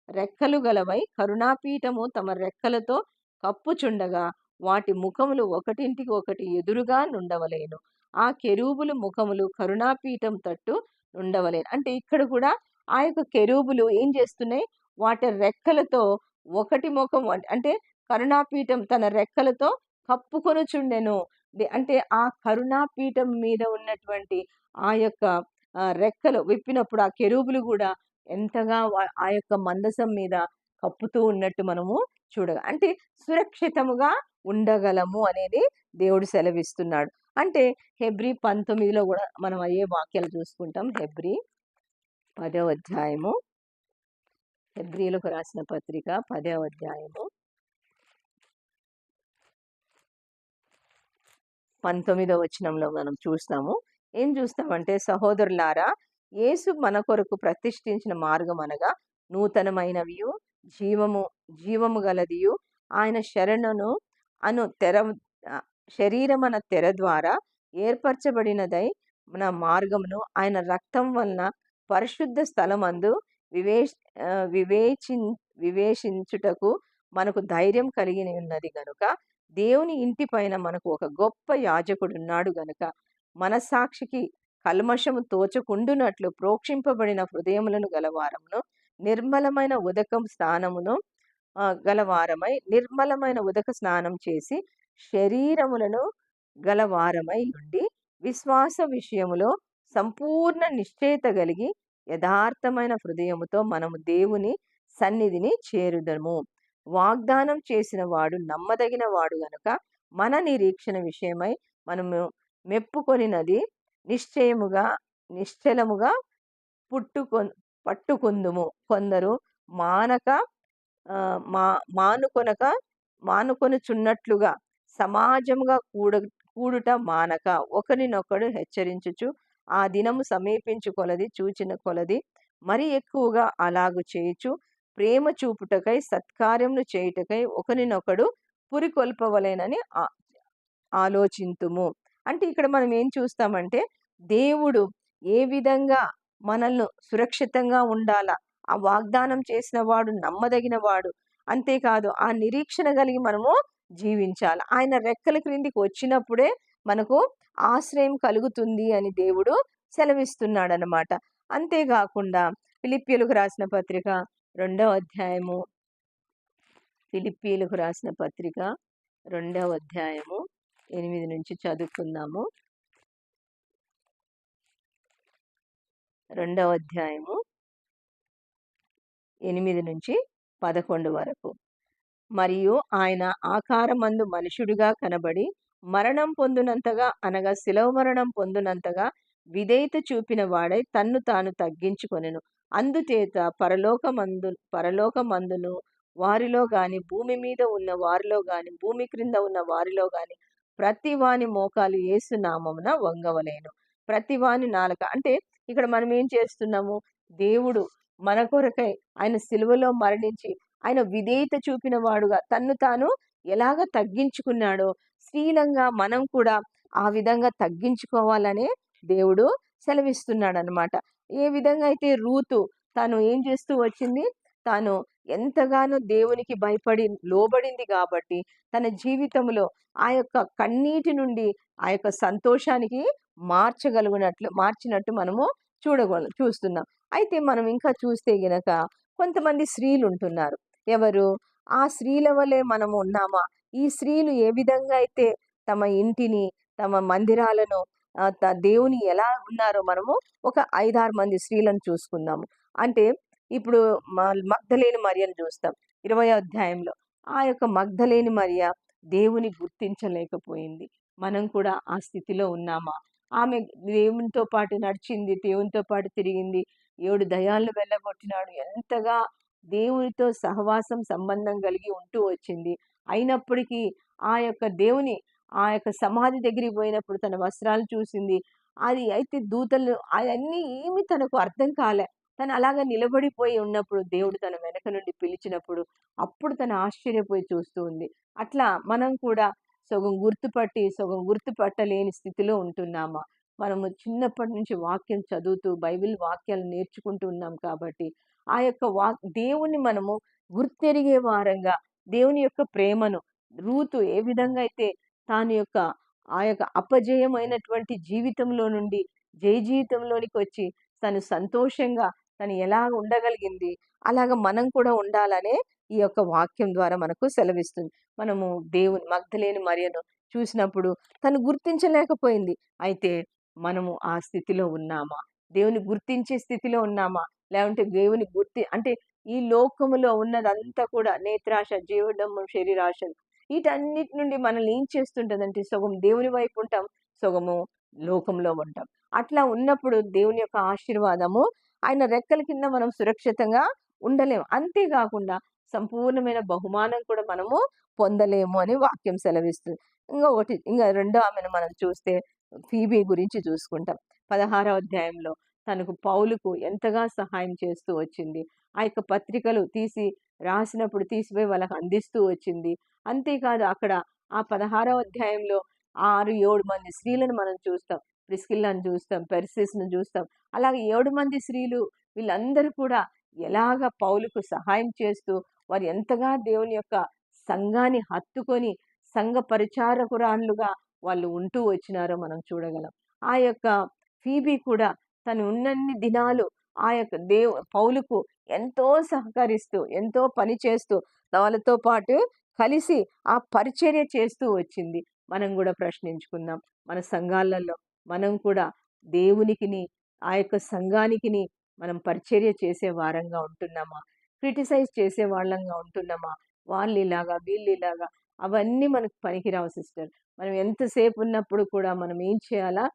A: రెక్కలు గలవై కరుణాపీఠము తమ రెక్కలతో కప్పుచుండగా వాటి ముఖములు ఒకటింటికి ఒకటి ఎదురుగా నుండవలేను. ఆ కెరూబులు ముఖములు కరుణాపీఠం తట్టు నుండవలేను. అంటే ఇక్కడ కూడా ఆ యొక్క కెరూబులు ఏం చేస్తున్నాయి? వాటి రెక్కలతో ఒకటి ముఖం అంటే కరుణాపీఠం తన రెక్కలతో కప్పుకొనుచుండెను. అంటే ఆ కరుణాపీఠం మీద ఉన్నటువంటి ఆ యొక్క రెక్కలు విప్పినప్పుడు ఆ కెరూబులు కూడా ఎంతగా ఆ యొక్క మందసం మీద కప్పుతూ ఉన్నట్టు మనము అంటే సురక్షితముగా ఉండగలము అనేది దేవుడు సెలవిస్తున్నాడు. అంటే హెబ్రీ 19లో కూడా మనం అయ్యే వాక్యాలు చూసుకుంటాం. హెబ్రీ 10వ అధ్యాయము, హెబ్రీలకు రాసిన పత్రిక 10వ అధ్యాయము 19వ వచనంలో మనం చూస్తాము. ఏం చూస్తామంటే, సహోదరులారా, యేసు మన కొరకు ప్రతిష్ఠించిన మార్గం అనగా నూతనమైనవియు, జీవము జీవము గలదియు, ఆయన శరణను అను తెర శరీరమన తెర ద్వారా ఏర్పరచబడినదై మన మార్గమును ఆయన రక్తం వలన పరిశుద్ధ స్థలమందు వివేష్ వివేచిన్ వివేశించుటకు మనకు ధైర్యం కలిగి ఉన్నది గనుక, దేవుని ఇంటి పైన మనకు ఒక గొప్ప యాజకుడున్నాడు గనుక, మనస్సాక్షికి కల్మషము తోచకుండునట్లు ప్రోక్షింపబడిన హృదయములను గలవారమును, నిర్మలమైన ఉదకం స్నానమును గలవారమై, నిర్మలమైన ఉదక స్నానం చేసి, శరీరములను గలవారమై ఉండి, విశ్వాస విషయములో సంపూర్ణ నిశ్చయత కలిగి, యథార్థమైన హృదయముతో మనము దేవుని సన్నిధిని చేరుదము. వాగ్దానం చేసిన వాడు నమ్మదగిన వాడు గనుక, మన నిరీక్షణ విషయమై మనము మెప్పుకొనినది నిశ్చయముగా నిశ్చలముగా పట్టుకుందుము. కొందరు మానక మా మానుకొనక మానుకొనుచున్నట్లుగా సమాజముగా కూడుట మానక ఒకరినొకడు హెచ్చరించుచు, ఆ దినము సమీపించు కొలది చూచిన కొలది మరి ఎక్కువగా అలాగు చేయుచు, ప్రేమ చూపుటకై సత్కార్యములు చేయుటకై ఒకరినొకడు పురికొల్పవలెనని ఆలోచింతుము. అంటే ఇక్కడ మనం ఏం చూస్తామంటే, దేవుడు ఏ విధంగా మనల్ని సురక్షితంగా ఉండాలా, ఆ వాగ్దానం చేసిన వాడు నమ్మదగిన వాడు. అంతేకాదు, ఆ నిరీక్షణ కలిగి మనము జీవించాలి. ఆయన రెక్కల క్రిందికి వచ్చినప్పుడే మనకు ఆశ్రయం కలుగుతుంది అని దేవుడు సెలవిస్తున్నాడనమాట. అంతేకాకుండా ఫిలిప్పీయులకు రాసిన పత్రిక 2వ అధ్యాయము ఫిలిప్పీయులకు రాసిన పత్రిక 2వ అధ్యాయము 8 నుంచి చదువుకుందాము. 2వ అధ్యాయము 8 నుంచి 11 వరకు. మరియు ఆయన ఆకారమందు మనుషుడిగా కనబడి మరణం పొందునంతగా, అనగా శిలవ మరణం పొందునంతగా విధేయత చూపిన వాడై తన్ను తాను తగ్గించుకొనెను. అందుచేత పరలోకమందును వారిలో గాని, భూమి మీద ఉన్న వారిలో గాని, భూమి క్రింద ఉన్న వారిలో గాని ప్రతి వాని మోకాలు యేసు నామమున వంగవలేను, ప్రతి వాని నాలుక. అంటే ఇక్కడ మనం ఏం చేస్తున్నాము, దేవుడు మన కొరకై ఆయన సిలువలో మరణించి ఆయన విధేయత చూపిన వాడుగా తన్ను తాను ఎలాగ తగ్గించుకున్నాడో, స్త్రీలంగా మనం కూడా ఆ విధంగా తగ్గించుకోవాలనే దేవుడు సెలవిస్తున్నాడు అనమాట. ఏ విధంగా అయితే రూతు తాను ఏం చేస్తూ వచ్చింది, తాను ఎంతగానో దేవునికి భయపడి లోబడింది కాబట్టి తన జీవితంలో ఆ యొక్క కన్నీటి నుండి ఆ యొక్క సంతోషానికి మార్చినట్టు మనము చూస్తున్నాం. అయితే మనం ఇంకా చూస్తే గనక కొంతమంది స్త్రీలు ఉంటున్నారు. ఎవరు? ఆ స్త్రీల వలె మనము ఉన్నామా? ఈ స్త్రీలు ఏ విధంగా అయితే తమ ఇంటిని, తమ మందిరాలను, దేవుని ఎలా ఉన్నారో మనము ఒక 5-6 మంది స్త్రీలను చూసుకుందాము. అంటే ఇప్పుడు మగ్దలేని మరియను చూస్తాం 20వ అధ్యాయంలో. ఆ యొక్క మగ్దలేని మరియ దేవుని గుర్తించలేకపోయింది. మనం కూడా ఆ స్థితిలో ఉన్నామా? ఆమె దేవునితో పాటు నడిచింది, దేవునితో పాటు తిరిగింది, 7 దయ్యాలను వెళ్ళగొట్టినాడు, ఎంతగా దేవునితో సహవాసం సంబంధం కలిగి ఉంటూ వచ్చింది. అయినప్పటికీ ఆ యొక్క దేవుని ఆ యొక్క సమాధి దగ్గరికి పోయినప్పుడు తన వస్త్రాలు చూసింది. అది అయితే దూతలు అవన్నీ ఏమి తనకు అర్థం కాలే. తను అలాగా నిలబడిపోయి ఉన్నప్పుడు దేవుడు తన వెనక నుండి పిలిచినప్పుడు అప్పుడు తను ఆశ్చర్యపోయి చూస్తూ ఉంది. అట్లా మనం కూడా సగం గుర్తుపట్టి సగం గుర్తుపట్టలేని స్థితిలో ఉంటున్నామా? మనము చిన్నప్పటి నుంచి వాక్యం చదువుతూ బైబిల్ వాక్యాలు నేర్చుకుంటూ ఉన్నాం కాబట్టి ఆ యొక్క దేవుని మనము గుర్తెరిగే వారంగా దేవుని యొక్క ప్రేమను రూతు ఏ విధంగా అయితే తాను యొక్క ఆ యొక్క అపజయమైనటువంటి జీవితంలో నుండి జయ జీవితంలోనికి వచ్చి తను సంతోషంగా తను ఎలా ఉండగలిగింది, అలాగ మనం కూడా ఉండాలనే ఈ యొక్క వాక్యం ద్వారా మనకు సెలవిస్తుంది. మనము దేవుని మగ్దలేని మరియను చూసినప్పుడు తను గుర్తించలేకపోయింది. అయితే మనము ఆ స్థితిలో ఉన్నామా? దేవుని గుర్తించే స్థితిలో ఉన్నామా? లేకుంటే దేవుని అంటే ఈ లోకములో ఉన్నదంతా కూడా నేత్రాశ, జీవడము, శరీరాశలు, వీటన్నిటి నుండి మనల్ని ఏం చేస్తుంటదంటే సగం దేవుని వైపు ఉంటాం, సగము లోకంలో ఉంటాం. అట్లా ఉన్నప్పుడు దేవుని యొక్క ఆశీర్వాదము ఆయన రెక్కల కింద మనం సురక్షితంగా ఉండలేము. అంతేకాకుండా సంపూర్ణమైన బహుమానం కూడా మనము పొందలేము అని వాక్యం సెలవిస్తుంది. ఇంకా రెండో ఆమెను మనం చూస్తే ఫీబీ గురించి చూసుకుంటాం. 16వ అధ్యాయంలో తనకు పౌలుకు ఎంతగా సహాయం చేస్తూ వచ్చింది. ఆ యొక్క పత్రికలు రాసినప్పుడు తీసిపోయి వాళ్ళకి అందిస్తూ వచ్చింది. అంతేకాదు అక్కడ ఆ 16వ అధ్యాయంలో 6, 7 మంది స్త్రీలను మనం చూస్తాం. ప్రిస్కిల్లాను చూస్తాం, పెర్సిస్‌ను చూస్తాం. అలాగే 7 మంది స్త్రీలు వీళ్ళందరూ కూడా ఎలాగ పౌలుకు సహాయం చేస్తూ వారు ఎంతగా దేవుని యొక్క సంఘాన్ని హత్తుకొని సంఘ పరిచారకురాండ్లుగా వాళ్ళు ఉంటూ వచ్చినారో మనం చూడగలం. ఆ యొక్క ఫీబీ కూడా తను ఉన్నన్ని దినాలు ఆ యొక్క పౌలుకు ఎంతో సహకరిస్తూ, ఎంతో పని చేస్తూ, వాళ్ళతో పాటు కలిసి ఆ పరిచర్య చేస్తూ వచ్చింది. మనం గూడా ప్రశ్నించుకుందాం. మన సంఘాలలో మనం కూడా దేవునికిని, ఆ యొక్క సంఘానికిని మనం పరిచర్య చేసే వారంగా ఉంటున్నామా? క్రిటిసైజ్ చేసే వాళ్ళంగా ఉంటున్నామా? వాళ్ళిలాగా, వీళ్ళిలాగా అవన్నీ మనకు పనికిరావు సిస్టర్. మనం ఎంతసేపు ఉన్నప్పుడు కూడా మనం ఏం చేయాలా?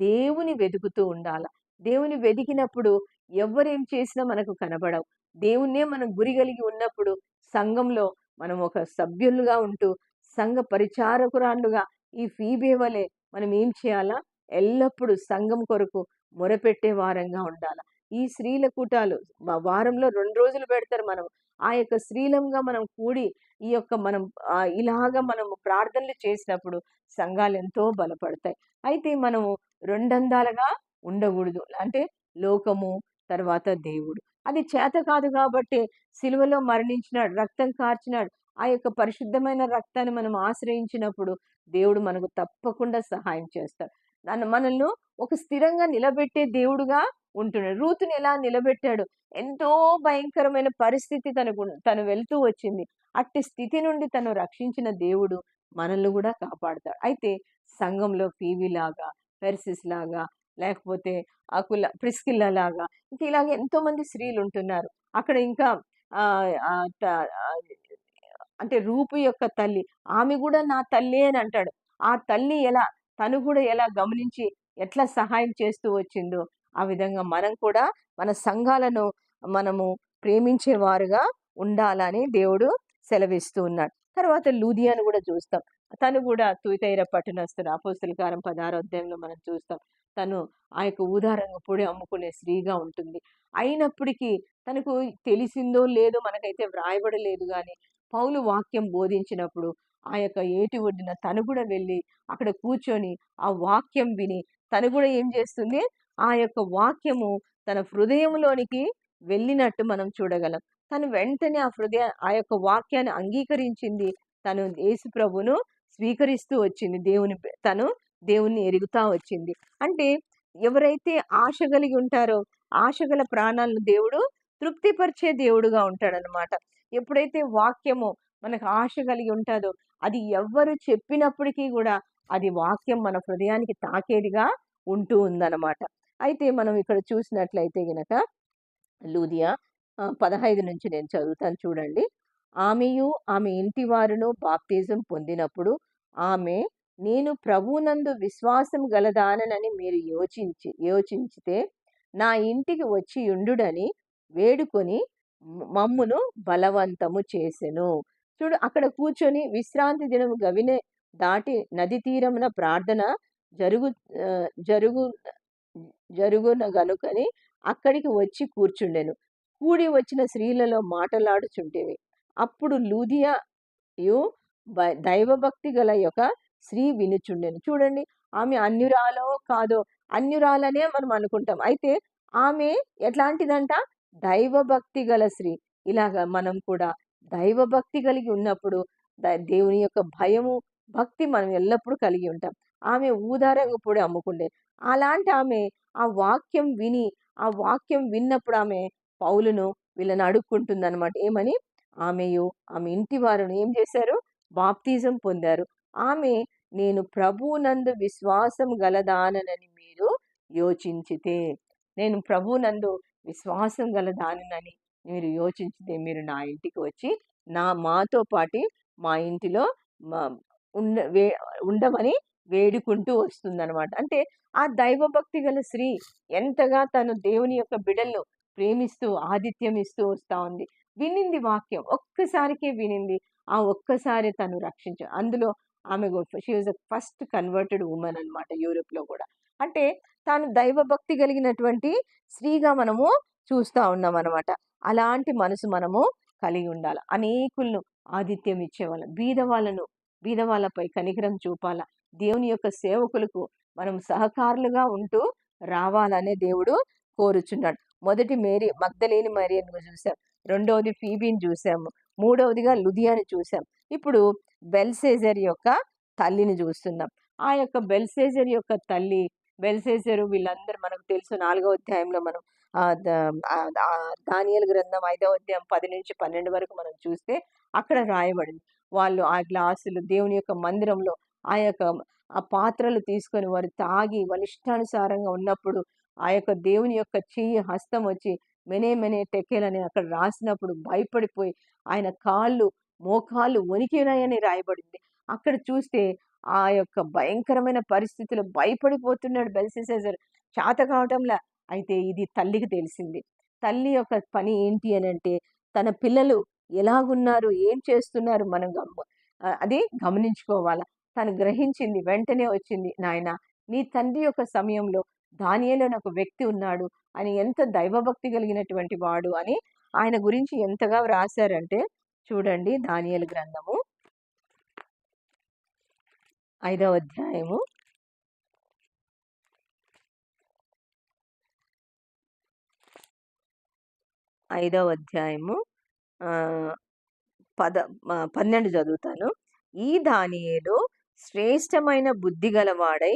A: దేవుని వెతుకుతూ ఉండాల. దేవుని వెతికినప్పుడు ఎవ్వరేం చేసినా మనకు కనబడవు. దేవున్నే మనం గురి కలిగి ఉన్నప్పుడు సంఘంలో మనం ఒక సభ్యులుగా ఉంటూ, సంఘ పరిచారకురాండ్లుగా ఈ ఫీబే వలె మనం ఏం చేయాలా? ఎల్లప్పుడూ సంఘం కొరకు మొరపెట్టే వారంగా ఉండాల. ఈ స్త్రీల కూటాలు వారంలో 2 రోజులు పెడతారు మనం. ఆ యొక్క స్త్రీలంగా మనం కూడి ఈ యొక్క మనం ఇలాగ మనము ప్రార్థనలు చేసినప్పుడు సంఘాలెంతో బలపడతాయి. అయితే మనము రెండందాలుగా ఉండగూడదు. అంటే లోకము, తర్వాత దేవుడు. అది చేత కాదు గాబట్టే సిలువలో మరణించినాడు, రక్తం కార్చినాడు. ఆ యొక్క పరిశుద్ధమైన రక్తాన్ని మనం ఆశ్రయించినప్పుడు దేవుడు మనకు తప్పకుండా సహాయం చేస్తాడు. మనల్ని ఒక స్థిరంగా నిలబెట్టే దేవుడుగా ఉంటున్నాడు. రూతుని ఎలా నిలబెట్టాడు? ఎంతో భయంకరమైన పరిస్థితి తను వెళ్తూ వచ్చింది. అట్టి స్థితి నుండి తను రక్షించిన దేవుడు మనల్ని గూడా కాపాడతాడు. అయితే సంఘంలో ఫీబీలాగా, పెర్సిస్‌లాగా లేకపోతే ప్రిస్కిల్లలాగా ఇంకా ఇలాగ ఎంతోమంది స్త్రీలుంటున్నారు. అక్కడ ఇంకా ఆహ్, ఆహ్, త ఆహ్, అంటే రూపు యొక్క తల్లి. ఆమె గూడా నా తల్లే అని అంటాడు. ఆ తల్లి తను గూడా ఎలా గమనించి ఎట్లా సహాయం చేస్తూ వచ్చిందో, ఆ విధంగా మనం కూడా మన సంఘాలను మనము ప్రేమించేవారుగా ఉండాలని దేవుడు సెలవిస్తూ ఉన్నాడు. తర్వాత లూదియాను గూడా చూస్తాం. తను గూడా తుయతైర పట్టణస్థుడు. అపోస్తల కార్యం 16వ అధ్యాయంలో మనం చూస్తాం. తను ఆ యొక్క ఊదా రంగు పొడి అమ్ముకునే స్త్రీగా ఉంటుంది. అయినప్పటికీ తనకు తెలిసిందో లేదో మనకైతే వ్రాయబడలేదు గానీ, పౌలు వాక్యం బోధించినప్పుడు ఆ యొక్క ఏటి ఒడ్డున తను గూడా వెళ్ళి అక్కడ కూర్చొని ఆ వాక్యం విని తను గూడా ఏం చేస్తుంది? ఆ యొక్క వాక్యము తన హృదయంలోనికి వెళ్ళినట్టు మనం చూడగలం. తను వెంటనే ఆ యొక్క వాక్యాన్ని అంగీకరించింది. తను యేసు ప్రభువును స్వీకరిస్తూ వచ్చింది. తను దేవుణ్ణి ఎరుగుతా వచ్చింది. అంటే ఎవరైతే ఆశ కలిగి ఉంటారో, ఆశ గల ప్రాణాలను దేవుడు తృప్తిపరిచే దేవుడుగా ఉంటాడనమాట. ఎప్పుడైతే వాక్యము మనకు ఆశ కలిగి ఉంటాదో, అది ఎవ్వరు చెప్పినప్పటికీ గూడా అది వాక్యం మన హృదయానికి తాకేదిగా ఉంటూ ఉందనమాట. అయితే మనం ఇక్కడ చూసినట్లయితే గనక లూదియా 15 నుంచి నేను చదువుతాను చూడండి. ఆమెయు ఆమె ఇంటి వారును బాప్తిజం పొందినప్పుడు ఆమె, నేను ప్రభువునందు విశ్వాసం గలదాననని మీరు యోచించితే నా ఇంటికి వచ్చి యుండుడని వేడుకొని మమ్మును బలవంతము చేసెను. చూడు అక్కడ కూర్చొని విశ్రాంతి దినము గవినె దాటి నది తీరమున ప్రార్థన జరుగు ఆహ్, జరుగు జరుగున గనుకని అక్కడికి వచ్చి కూర్చుండెను. కూడి వచ్చిన స్త్రీలలో మాటలాడుచుంటివి. అప్పుడు లూదియయు దైవభక్తి గల యొక్క స్త్రీ వినుచుండెను. చూడండి ఆమె అన్యురాలో కాదో, అన్యురాలనే మనం అనుకుంటాం. అయితే ఆమె ఎట్లాంటిదంట? దైవభక్తి గల స్త్రీ. ఇలాగ మనం కూడా దైవభక్తి కలిగి ఉన్నప్పుడు దేవుని యొక్క భయము, భక్తి మనం ఎల్లప్పుడూ కలిగి ఉంటాం. ఆమె ఊదారంగు పొడి అమ్ముకుండేది. అలాంటి ఆమె ఆ వాక్యం విని, ఆ వాక్యం విన్నప్పుడు ఆమె పౌలును వీళ్ళని అడుక్కుంటుందన్నమాట. ఏమని? ఆమె ఇంటి వారును ఏం చేశారు? బాప్తిజం పొందారు. ఆమె, నేను ప్రభువునందు విశ్వాసం గలదాననని మీరు యోచించితే, నేను ప్రభువునందు విశ్వాసం గలదాననని మీరు యోచించితే మీరు నా ఇంటికి వచ్చి మాతో పాటి మా ఇంటిలో మ ఉండ వే ఉండమని వేడుకుంటూ వస్తుందనమాట. అంటే ఆ దైవభక్తి గల స్త్రీ ఎంతగా తను దేవుని యొక్క బిడ్డలను ప్రేమిస్తూ ఆతిథ్యం ఇస్తూ వస్తా ఉంది. వినింది వాక్యం. ఒక్కసారికే వినింది. ఆ ఒక్కసారి తను అందులో ఆమె she was the first converted woman అన్నమాట యూరోప్‌లో గూడా. అంటే తాను దైవభక్తి కలిగినటువంటి స్త్రీగా మనము చూస్తా ఉన్నామనమాట. అలాంటి మనసు మనము కలిగి ఉండాల. అనేకులను ఆతిథ్యం ఇచ్చేవాళ్ళం. బీదవాళ్ళపై కనికరం చూపాల. దేవుని యొక్క సేవకులకు మనం సహకారులుగా ఉంటూ రావాలనే దేవుడు కోరుచున్నాడు. మొదటి మేరీ మగ్దలేని మరియను చూసాం. రెండవది ఫీబీని చూసాము. మూడవదిగా లుదియాని చూసాం. ఇప్పుడు బెల్షెజర్ యొక్క తల్లిని చూస్తున్నాం. ఆ యొక్క బెల్షెజర్ యొక్క తల్లి, బెల్షెజరు వీళ్ళందరూ మనకు తెలుసు. 4వ అధ్యాయంలో మనం దానియేలు గ్రంథం 5వ అధ్యాయం 10-12 వరకు మనం చూస్తే అక్కడ రాయబడింది. వాళ్ళు ఆ గ్లాసులు దేవుని యొక్క మందిరంలో ఆ యొక్క ఆ పాత్రలు తీసుకొని వారు తాగి వాళ్ళ ఇష్టానుసారంగా ఉన్నప్పుడు ఆ యొక్క దేవుని యొక్క చెయ్యి హస్తం వచ్చి మెనే మెనే టెకెల్ అని అక్కడ రాసినప్పుడు భయపడిపోయి ఆయన మోకాళ్ళు వణికినాయని రాయబడింది. అక్కడ చూస్తే ఆ యొక్క భయంకరమైన పరిస్థితిలో భయపడిపోతున్నాడు బెల్షెస్సర్. చేత కావటంలా. అయితే ఇది తల్లికి తెలిసింది. తల్లి యొక్క పని ఏంటి అనంటే తన పిల్లలు ఎలాగున్నారు, ఏం చేస్తున్నారు మనం అది గమనించుకోవాల. తను గ్రహించింది. వెంటనే వచ్చింది. నాయనా నీ తండ్రి యొక్క సమయంలో దానియేలు అని ఒక వ్యక్తి ఉన్నాడు. ఆయన ఎంత దైవభక్తి కలిగినటువంటి వాడు అని ఆయన గురించి ఎంతగా వ్రాసారంటే చూడండి. దానియేలు గ్రంథము 5వ అధ్యాయము 5వ అధ్యాయము ఆహ్, 12 చదువుతాను. ఈ దానియేలు శ్రేష్టమైన బుద్ధి గలవాడై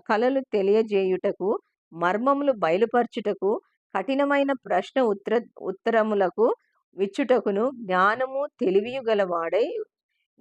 A: కలలు తెలియజేయుటకు, మర్మములు బయలుపరచుటకు, కఠినమైన ప్రశ్న ఉత్తరములకు విచ్చుటకును జ్ఞానము తెలివియు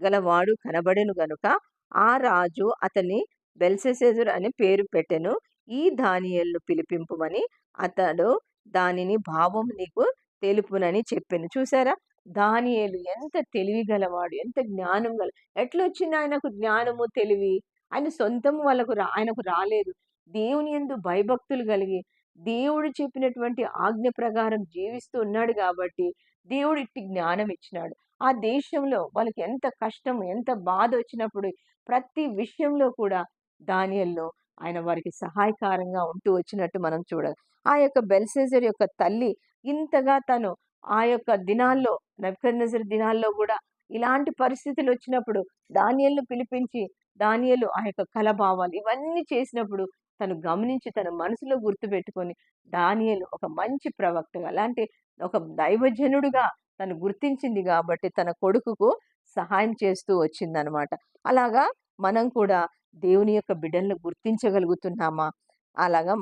A: గలవాడు కనబడెను గనుక ఆ రాజు అతని బెల్షెస్సరు అని పేరు పెట్టెను. ఈ దానియేలును పిలిపింపుమని అతడు దానిని భావం నీకు తెలుపునని చెప్పెను. చూసారా? దానియేలు ఎంత తెలివి గలవాడు, ఎంత జ్ఞానం ఎట్లొచ్చింది ఆయనకు జ్ఞానము, తెలివి? ఆయన సొంతము ఆయనకు రాలేదు. దేవుని యందు భయభక్తులు కలిగి, దేవుడు చెప్పినటువంటి ఆజ్ఞ ప్రకారం జీవిస్తూ ఉన్నాడు కాబట్టి, దేవుడు ఇట్టి జ్ఞానం ఇచ్చినాడు. ఆ దేశంలో వాళ్ళకి ఎంత కష్టం, ఎంత బాధొచ్చినప్పుడు ప్రతి విషయంలో కూడా దానియేలులో ఆయన వారికి సహాయకారంగా ఉంటూ వచ్చినట్టు మనం చూడాలి. ఆ యొక్క బెల్షెజర్ యొక్క తల్లి ఇంతగా తను ఆ యొక్క దినాల్లో నెబుకద్నెజర్ దినాల్లో గూడా ఇలాంటి పరిస్థితులొచ్చినప్పుడు దానియేలును పిలిపించి, దానియేలు ఆ యొక్క కలభావాలు ఇవన్నీ చేసినప్పుడు తను గమనించి తన మనసులో గుర్తుపెట్టుకొని దానియేలు ఒక మంచి ప్రవక్తగా అలాంటి ఒక దైవజనుడుగా తను గుర్తించింది గాబట్టి తన కొడుకుకు సహాయం చేస్తూ వచ్చిందనమాట. అలాగా మనం కూడా దేవుని యొక్క బిడ్డలను గుర్తించగలుగుతున్నామా? అలాగా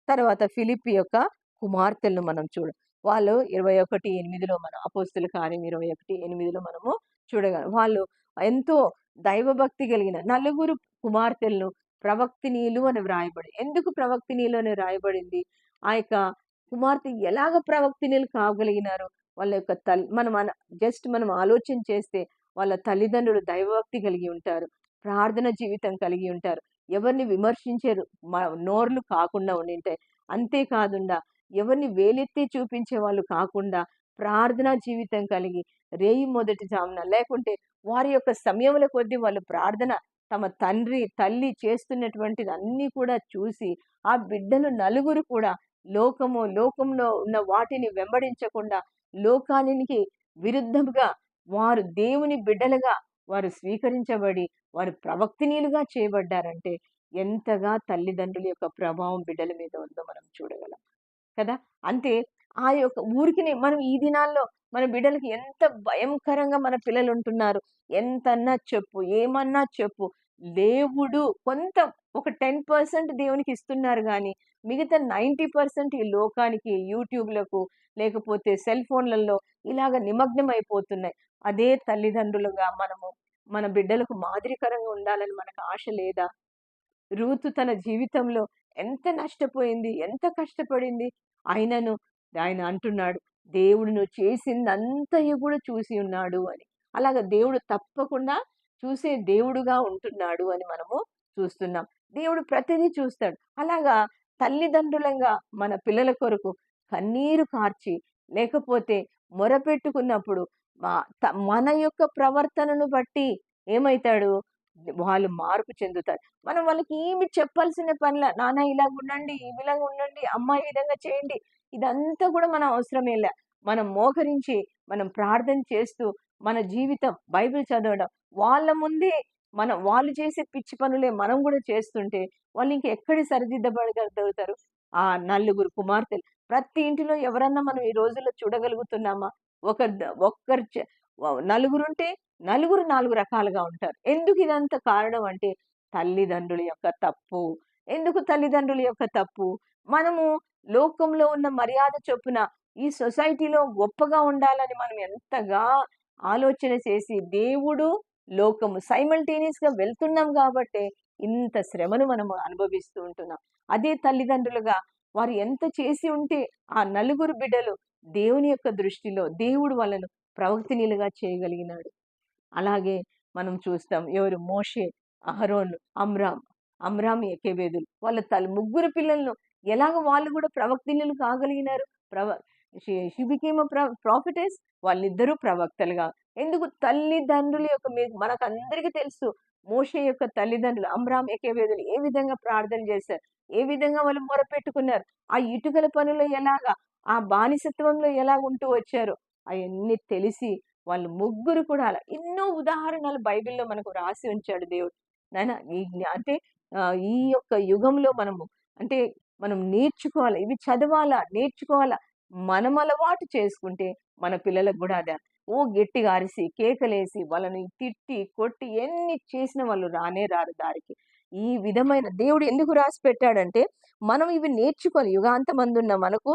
A: తర్వాత ఫిలిప్పి యొక్క కుమార్తెలను మనం వాళ్ళు 21:8లో మనం అపోస్తుల కార్యం 21:8లో మనము చూడగలం. వాళ్ళు ఎంతో దైవభక్తి కలిగిన నలుగురు కుమార్తెలను ప్రవక్తినీలు అని వ్రాయబడింది. ఎందుకు ప్రవక్తినీలు అని వ్రాయబడింది? ఆ యొక్క కుమార్తె ఎలాగ ప్రవక్తినీలు కాగలిగినారు? వాళ్ళ యొక్క మనం ఆలోచన చేస్తే వాళ్ళ తల్లిదండ్రులు దైవభక్తి కలిగి ఉంటారు. ప్రార్థన జీవితం కలిగి ఉంటారు. ఎవరిని విమర్శించరు. నోర్లు కాకుండా ఉండింటాయి. అంతేకాదుండా ఎవరిని వేలెత్తి చూపించే వాళ్ళు కాకుండా ప్రార్థనా జీవితం కలిగి రేయి మొదటి జామున లేకుంటే వారి యొక్క సమయముల కొద్దీ వాళ్ళు ప్రార్థన తమ తల్లి చేస్తున్నటువంటిది అన్నీ కూడా చూసి ఆ బిడ్డలు నలుగురు కూడా లోకంలో ఉన్న వాటిని వెంబడించకుండా లోకానికి విరుద్ధంగా వారు దేవుని బిడ్డలుగా వారు స్వీకరించబడి వారు ప్రవక్తినీలుగా చేయబడ్డారంటే ఎంతగా తల్లిదండ్రుల యొక్క ప్రభావం బిడ్డల మీద ఉందో మనం చూడగలం కదా. అంతే ఆ యొక్క ఊరికినే మనం ఈ దినాల్లో మన బిడ్డలకి ఎంత భయంకరంగా మన పిల్లలు ఉంటున్నారు. ఎంతన్నా చెప్పు, ఏమన్నా చెప్పు. దేవుడు కొంత ఒక 10% దేవునికి ఇస్తున్నారు గానీ, మిగతా 90% ఈ లోకానికి, యూట్యూబ్‌లకు లేకపోతే సెల్ ఫోన్‌లలో ఇలాగ నిమగ్నం అయిపోతున్నాయి. అదే తల్లిదండ్రులుగా మనము మన బిడ్డలకు మాదిరికరంగా ఉండాలని మనకు ఆశ లేదా? రూతు తన జీవితంలో ఎంత నష్టపోయింది, ఎంత కష్టపడింది. అయినను ఆయన అంటున్నాడు, దేవుడు నువ్వు చేసిందంతయు కూడా చూసి ఉన్నాడు అని. అలాగా దేవుడు తప్పకుండా చూసే దేవుడుగా ఉంటున్నాడు అని మనము చూస్తున్నాం. దేవుడు ప్రతిదీ చూస్తాడు. అలాగా తల్లిదండ్రులంగా మన పిల్లల కొరకు కన్నీరు కార్చి, లేకపోతే మొరపెట్టుకున్నప్పుడు మన యొక్క ప్రవర్తనను బట్టి ఏమైతాడు? వాళ్ళు మార్పు చెందుతారు. మనం వాళ్ళకి ఏమి చెప్పాల్సిన పనిలా. నాన్న ఇలాగుండండి, ఇలాగ ఉండండి, అమ్మ ఈ విధంగా చేయండి. ఇదంతా కూడా మన అవసరమేలా. మనం మోకరించి, మనం ప్రార్థన చేస్తూ, మన జీవితం బైబిల్ చదవడం, వాళ్ళ ముందే వాళ్ళు చేసే పిచ్చి పనులే మనం గూడా చేస్తుంటే, వాళ్ళు ఇంకెక్కడ సరిదిద్దబడగలుగుతారు? ఆ నలుగురు కుమార్తెలు. ప్రతి ఇంటిలో ఎవరన్నా మనం ఈ రోజుల్లో చూడగలుగుతున్నామా? ఒక్కరు నలుగురుంటే, నలుగురు 4 రకాలుగా ఉంటారు. ఎందుకు ఇదంతా కారణం అంటే, తల్లిదండ్రుల యొక్క తప్పు. ఎందుకు తల్లిదండ్రుల యొక్క తప్పు? మనము లోకంలో ఉన్న మర్యాద చొప్పున ఈ సొసైటీలో గొప్పగా ఉండాలని మనం ఎంతగా ఆలోచన చేసి, దేవుడు, లోకము సైమల్టేనియస్‌గా వెళ్తున్నాం గాబట్టే, ఇంత శ్రమను మనము అనుభవిస్తూ ఉంటున్నాం. అదే తల్లిదండ్రులుగా వారు ఎంత చేసి ఉంటే, ఆ నలుగురు బిడ్డలు దేవుని యొక్క దృష్టిలో దేవుడు వాళ్ళను ప్రవక్తనీయులుగా చేయగలిగినాడు. అలాగే మనం చూస్తాం. ఎవరు? మోషే, అహరోను, అమ్రాం, యోకెబెదులు. వాళ్ళ ముగ్గురు పిల్లలను ఎలాగ వాళ్ళు గూడా ప్రవక్తనీయులు కాగలిగినారు? She became a ప్రాఫిటెస్. వాళ్ళిద్దరూ ప్రవక్తలుగా. ఎందుకు? తల్లిదండ్రుల యొక్క మనకందరికీ తెలుసు. మోషే యొక్క తల్లిదండ్రులు అమ్రాం, యోకెబెదులు ఏ విధంగా ప్రార్థన చేశారు? ఏ విధంగా వాళ్ళు మొరపెట్టుకున్నారు? ఆ ఇటుకల పనిలో ఎలాగా? ఆ బానిసత్వంలో ఎలాగుంటూ వచ్చారో అయన్నీ తెలిసి వాళ్ళు ముగ్గురు కూడా అలా ఎన్నో ఉదాహరణలు బైబిల్‌లో మనకు రాసి ఉంచాడు దేవుడు. నాయనా అంటే ఈ యొక్క యుగంలో అంటే మనం నేర్చుకోవాలి. ఇవి చదవాలా, నేర్చుకోవాలా. మనం అలవాటు చేసుకుంటే మన పిల్లలకు గూడా అదే. గట్టిగా అరిసి, కేకలేసి, వాళ్ళని తిట్టి, కొట్టి ఎన్ని చేసినా వాళ్ళు రానే రారు దారికి. ఈ విధమైన దేవుడు ఎందుకు రాసి పెట్టాడంటే, మనం ఇవి నేర్చుకోవాలి. యుగాంతమందున్న మనకు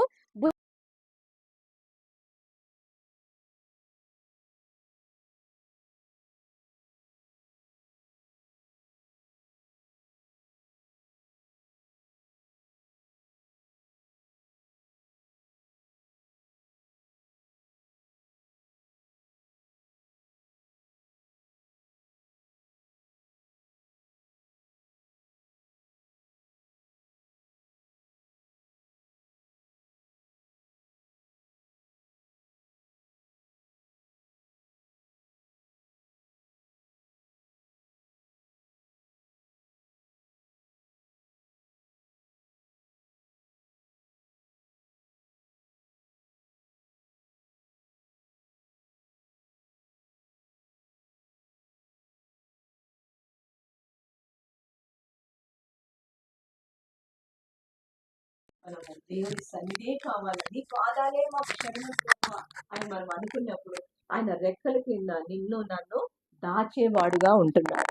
A: మనము దేవుని సన్నిధే కావాలి. నీ పాదాలే మాకు శరణం ప్రభువా అని మనం అనుకున్నప్పుడు ఆయన రెక్కల కింద నిన్ను నన్ను దాచేవాడుగా ఉంటున్నాడు.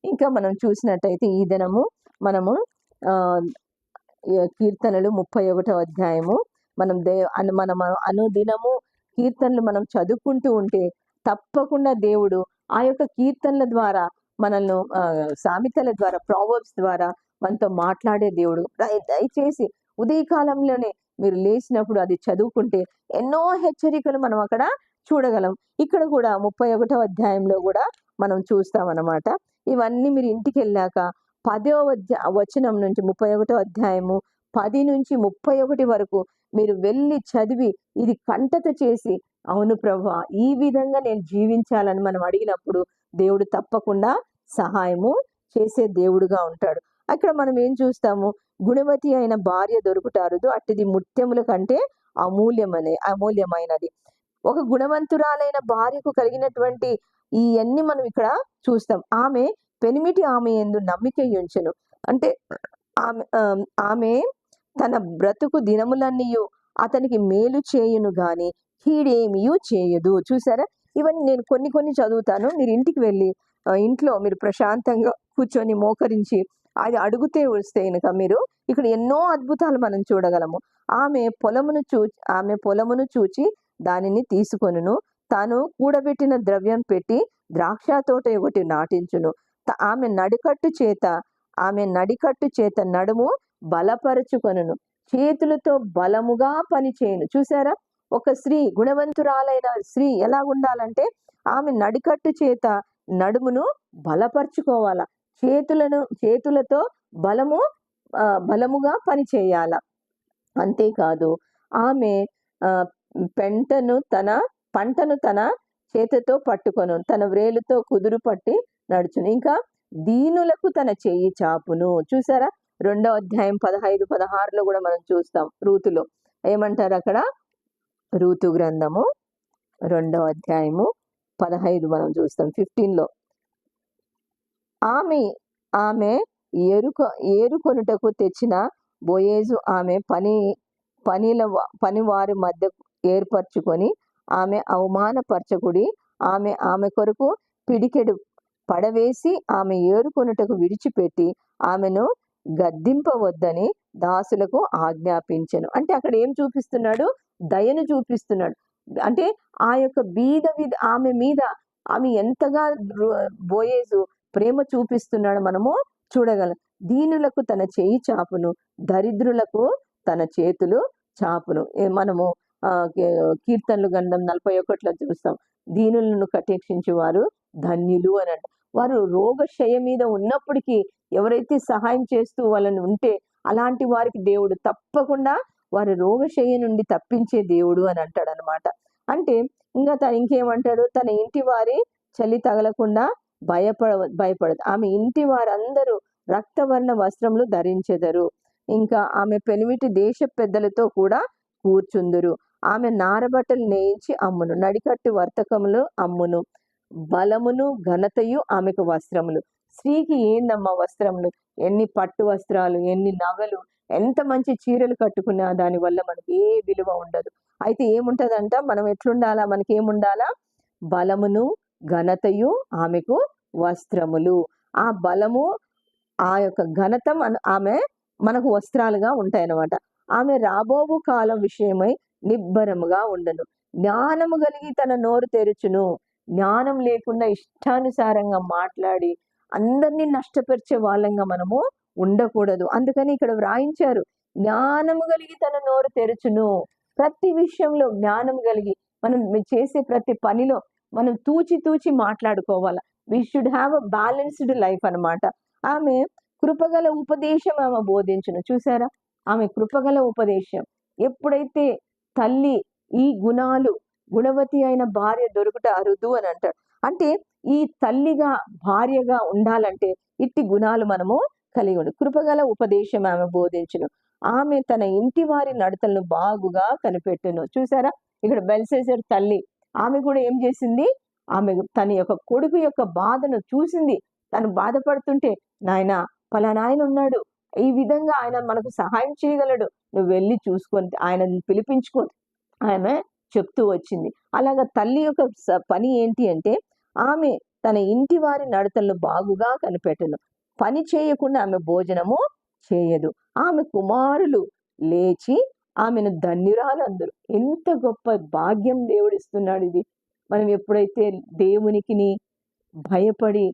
A: ఇంకా మనం చూసినట్టయితే ఈ దినము మనము కీర్తనలు 31వ అధ్యాయము మనం మనం అనుదినము కీర్తనలు మనం చదువుకుంటూ ఉంటే తప్పకుండా దేవుడు ఆ యొక్క కీర్తనల ద్వారా మనల్ని సామెతల ద్వారా, ప్రావర్బ్స్ ద్వారా మనతో మాట్లాడే దేవుడు. దయచేసి ఉదయకాలంలోనే మీరు లేచినప్పుడు అది చదువుకుంటే ఎన్నో హెచ్చరికలు మనం అక్కడ చూడగలం. ఇక్కడ కూడా 31వ అధ్యాయంలో కూడా మనం చూస్తాం అన్నమాట. ఇవన్నీ మీరు ఇంటికి వెళ్ళాక 10వ వచనం నుంచి 31వ అధ్యాయము 10 నుంచి 31 వరకు మీరు వెళ్ళి చదివి ఇది కంటత చేసి, అవును ప్రభువా ఈ విధంగా నేను జీవించాలని మనం అడిగినప్పుడు దేవుడు తప్పకుండా సహాయము చేసే దేవుడుగా ఉంటాడు. అక్కడ మనం ఏం చూస్తాము? గుణవతి అయిన భార్య దొరుకుటారుదు, అట్టిది ముత్యముల కంటే అమూల్యమైనది. ఒక గుణవంతురాలైన భార్యకు కలిగినటువంటి ఇవన్నీ మనం ఇక్కడ చూస్తాం. ఆమె పెనిమిటి ఆమె యందు నమ్మిక ఉంచెను. అంటే ఆమె తన బ్రతుకు దినములన్నీయు అతనికి మేలు చేయును గాని కీడేమియు చేయదు. చూసారా? ఇవన్నీ నేను కొన్ని చదువుతాను. మీరు ఇంటికి వెళ్ళి ఇంట్లో మీరు ప్రశాంతంగా కూర్చొని మోకరించి అది అడుగుతే వస్తే కనుక మీరు ఇక్కడ ఎన్నో అద్భుతాలు మనం చూడగలము. ఆమె పొలమును చూచి దానిని తీసుకొనును, తాను కూడబెట్టిన ద్రవ్యం పెట్టి ద్రాక్ష తోట ఒకటి నాటించును. ఆమె నడికట్టు చేత నడుము బలపరచుకొనును, చేతులతో బలముగా పనిచేయును. చూసారా? ఒక స్త్రీ, గుణవంతురాలైన స్త్రీ ఎలా ఉండాలంటే ఆమె నడికట్టు చేత నడుమును బలపరుచుకోవాల, చేతులతో బలముగా పని చేయాల. అంతేకాదు ఆమె ఆ, పంటను తన చేతితో పట్టుకొను, తన వ్రేలుతో కుదురు పట్టి నడుచును. ఇంకా దీనులకు తన చెయ్యి చాపును. చూసారా, 2వ అధ్యాయం 15-16లో కూడా మనం చూస్తాం. రూతులో ఏమంటారు అక్కడ? రూతు గ్రంథము 2వ అధ్యాయము 15 మనం చూస్తాం. 15లో ఆమె ఆమె ఏరుకొనుటకు తెచ్చిన బోయేజు ఆమె పనివారి మధ్య ఏర్పరచుకొని ఆమె అవమానపరచకుడి, ఆమె కొరకు పిడికెడు పడవేసి ఆమె ఏరుకొనుటకు విడిచిపెట్టి ఆమెను గద్దింపవద్దని దాసులకు ఆజ్ఞాపించెను. అంటే అక్కడ ఏం చూపిస్తున్నాడు? దయను చూపిస్తున్నాడు. అంటే ఆ యొక్క ఆమె మీద ఆమె ఎంతగా బోయేజు ప్రేమ చూపిస్తున్నాడు మనము చూడగలం. దీనులకు తన చేయి చాపును, దరిద్రులకు తన చేతులు చాపును. మనము కీర్తనలు గ్రంథం 41లో చూస్తాం. దీనులను కటాక్షించు వారు ధన్యులు అని అంట. వారు రోగశయ మీద ఉన్నప్పటికీ ఎవరైతే సహాయం చేస్తూ వాళ్ళని ఉంటే అలాంటి వారికి దేవుడు తప్పకుండా వారి రోగశయ నుండి తప్పించే దేవుడు అని అంటాడు అనమాట. అంటే ఇంకా ఇంకేమంటాడు? తన ఇంటి వారి చలి తగలకుండా భయపడదు. ఆమె ఇంటి వారందరూ రక్తవర్ణ వస్త్రములు ధరించెదరు. ఇంకా ఆమె పెనిమిటి దేశ పెద్దలతో కూడా కూర్చుందురు. ఆమె నారబట్టలు నేయించి అమ్మును, నడికట్టు వర్తకములు అమ్మును. బలమును ఘనతయు ఆమెకు వస్త్రములు. స్త్రీకి ఏందమ్మా వస్త్రములు? ఎన్ని పట్టు వస్త్రాలు, ఎన్ని నగలు, ఎంత మంచి చీరలు కట్టుకున్నా దాని వల్ల మనకి ఏ విలువ ఉండదు. అయితే ఏముంటదంట? మనం ఎట్లుండాలా? మనకి ఏముండాలా? బలమును ఘనతయు ఆమెకు వస్త్రములు. ఆ బలము, ఆ యొక్క ఘనత ఆమె మనకు వస్త్రాలుగా ఉంటాయన్నమాట. ఆమె రాబోవు కాలం విషయమై నిబ్బరముగా ఉండను, జ్ఞానము కలిగి తన నోరు తెరుచును. జ్ఞానం లేకుండా ఇష్టానుసారంగా మాట్లాడి అందరినీ నష్టపరిచే వాళ్ళంగా మనము ఉండకూడదు. అందుకని ఇక్కడ వ్రాయించారు, జ్ఞానము కలిగి తన నోరు తెరుచును. ప్రతి విషయంలో జ్ఞానం కలిగి మనం చేసే ప్రతి పనిలో మనం తూచి మాట్లాడుకోవాలి. We should have a balanced life అనమాట. ఆమె కృపగల ఉపదేశం ఆమె బోధించును. చూసారా, ఆమె కృపగల ఉపదేశం. ఎప్పుడైతే తల్లి ఈ గుణవతి అయిన భార్య దొరుకుట అరుదు అని అంటాడు. అంటే ఈ తల్లిగా భార్యగా ఉండాలంటే ఇట్టి గుణాలు మనము కలిగి ఉండు. కృపగల ఉపదేశం ఆమె బోధించును. ఆమె తన ఇంటి వారి నడతలను బాగుగా కనిపెట్టును. చూసారా, ఇక్కడ బెల్షస్సర్ తల్లి ఆమె కూడా ఏం చేసింది? ఆమె తన యొక్క కొడుకు యొక్క బాధను చూసింది. తను బాధపడుతుంటే, నాయన పలానా ఆయన ఉన్నాడు, ఈ విధంగా ఆయన మనకు సహాయం చేయగలడు, నువ్వు వెళ్ళి చూసుకొని ఆయనను పిలిపించుకో ఆమె చెప్తూ వచ్చింది. అలాగా తల్లి యొక్క పని ఏంటి అంటే ఆమె తన ఇంటి వారి నడతలను బాగుగా కనిపెట్టను. పని చేయకుండా ఆమె భోజనము చేయదు. ఆమె కుమారులు లేచి ఆమెను ధన్యురాలందరూ. ఎంత గొప్ప భాగ్యం దేవుడిస్తున్నాడు. ఇది మనం ఎప్పుడైతే దేవునికిని భయపడి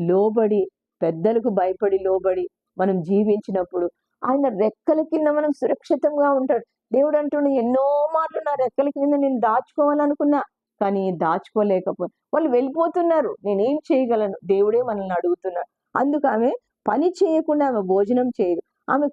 A: లోబడి, పెద్దలకు భయపడి లోబడి మనం జీవించినప్పుడు ఆయన రెక్కల కింద మనం సురక్షితంగా ఉంటాడు. దేవుడు అంటుండే, ఎన్నో మార్లు నా రెక్కల కింద నేను దాచుకోవాలనుకున్నా, కానీ దాచుకోలేకపోయి వాళ్ళు వెళ్ళిపోతున్నారు, నేనేం చేయగలను? దేవుడే మనల్ని అడుగుతున్నాడు. అందుకు ఆమె పని చేయకుండా ఆమె భోజనం చేయదు. ఆమె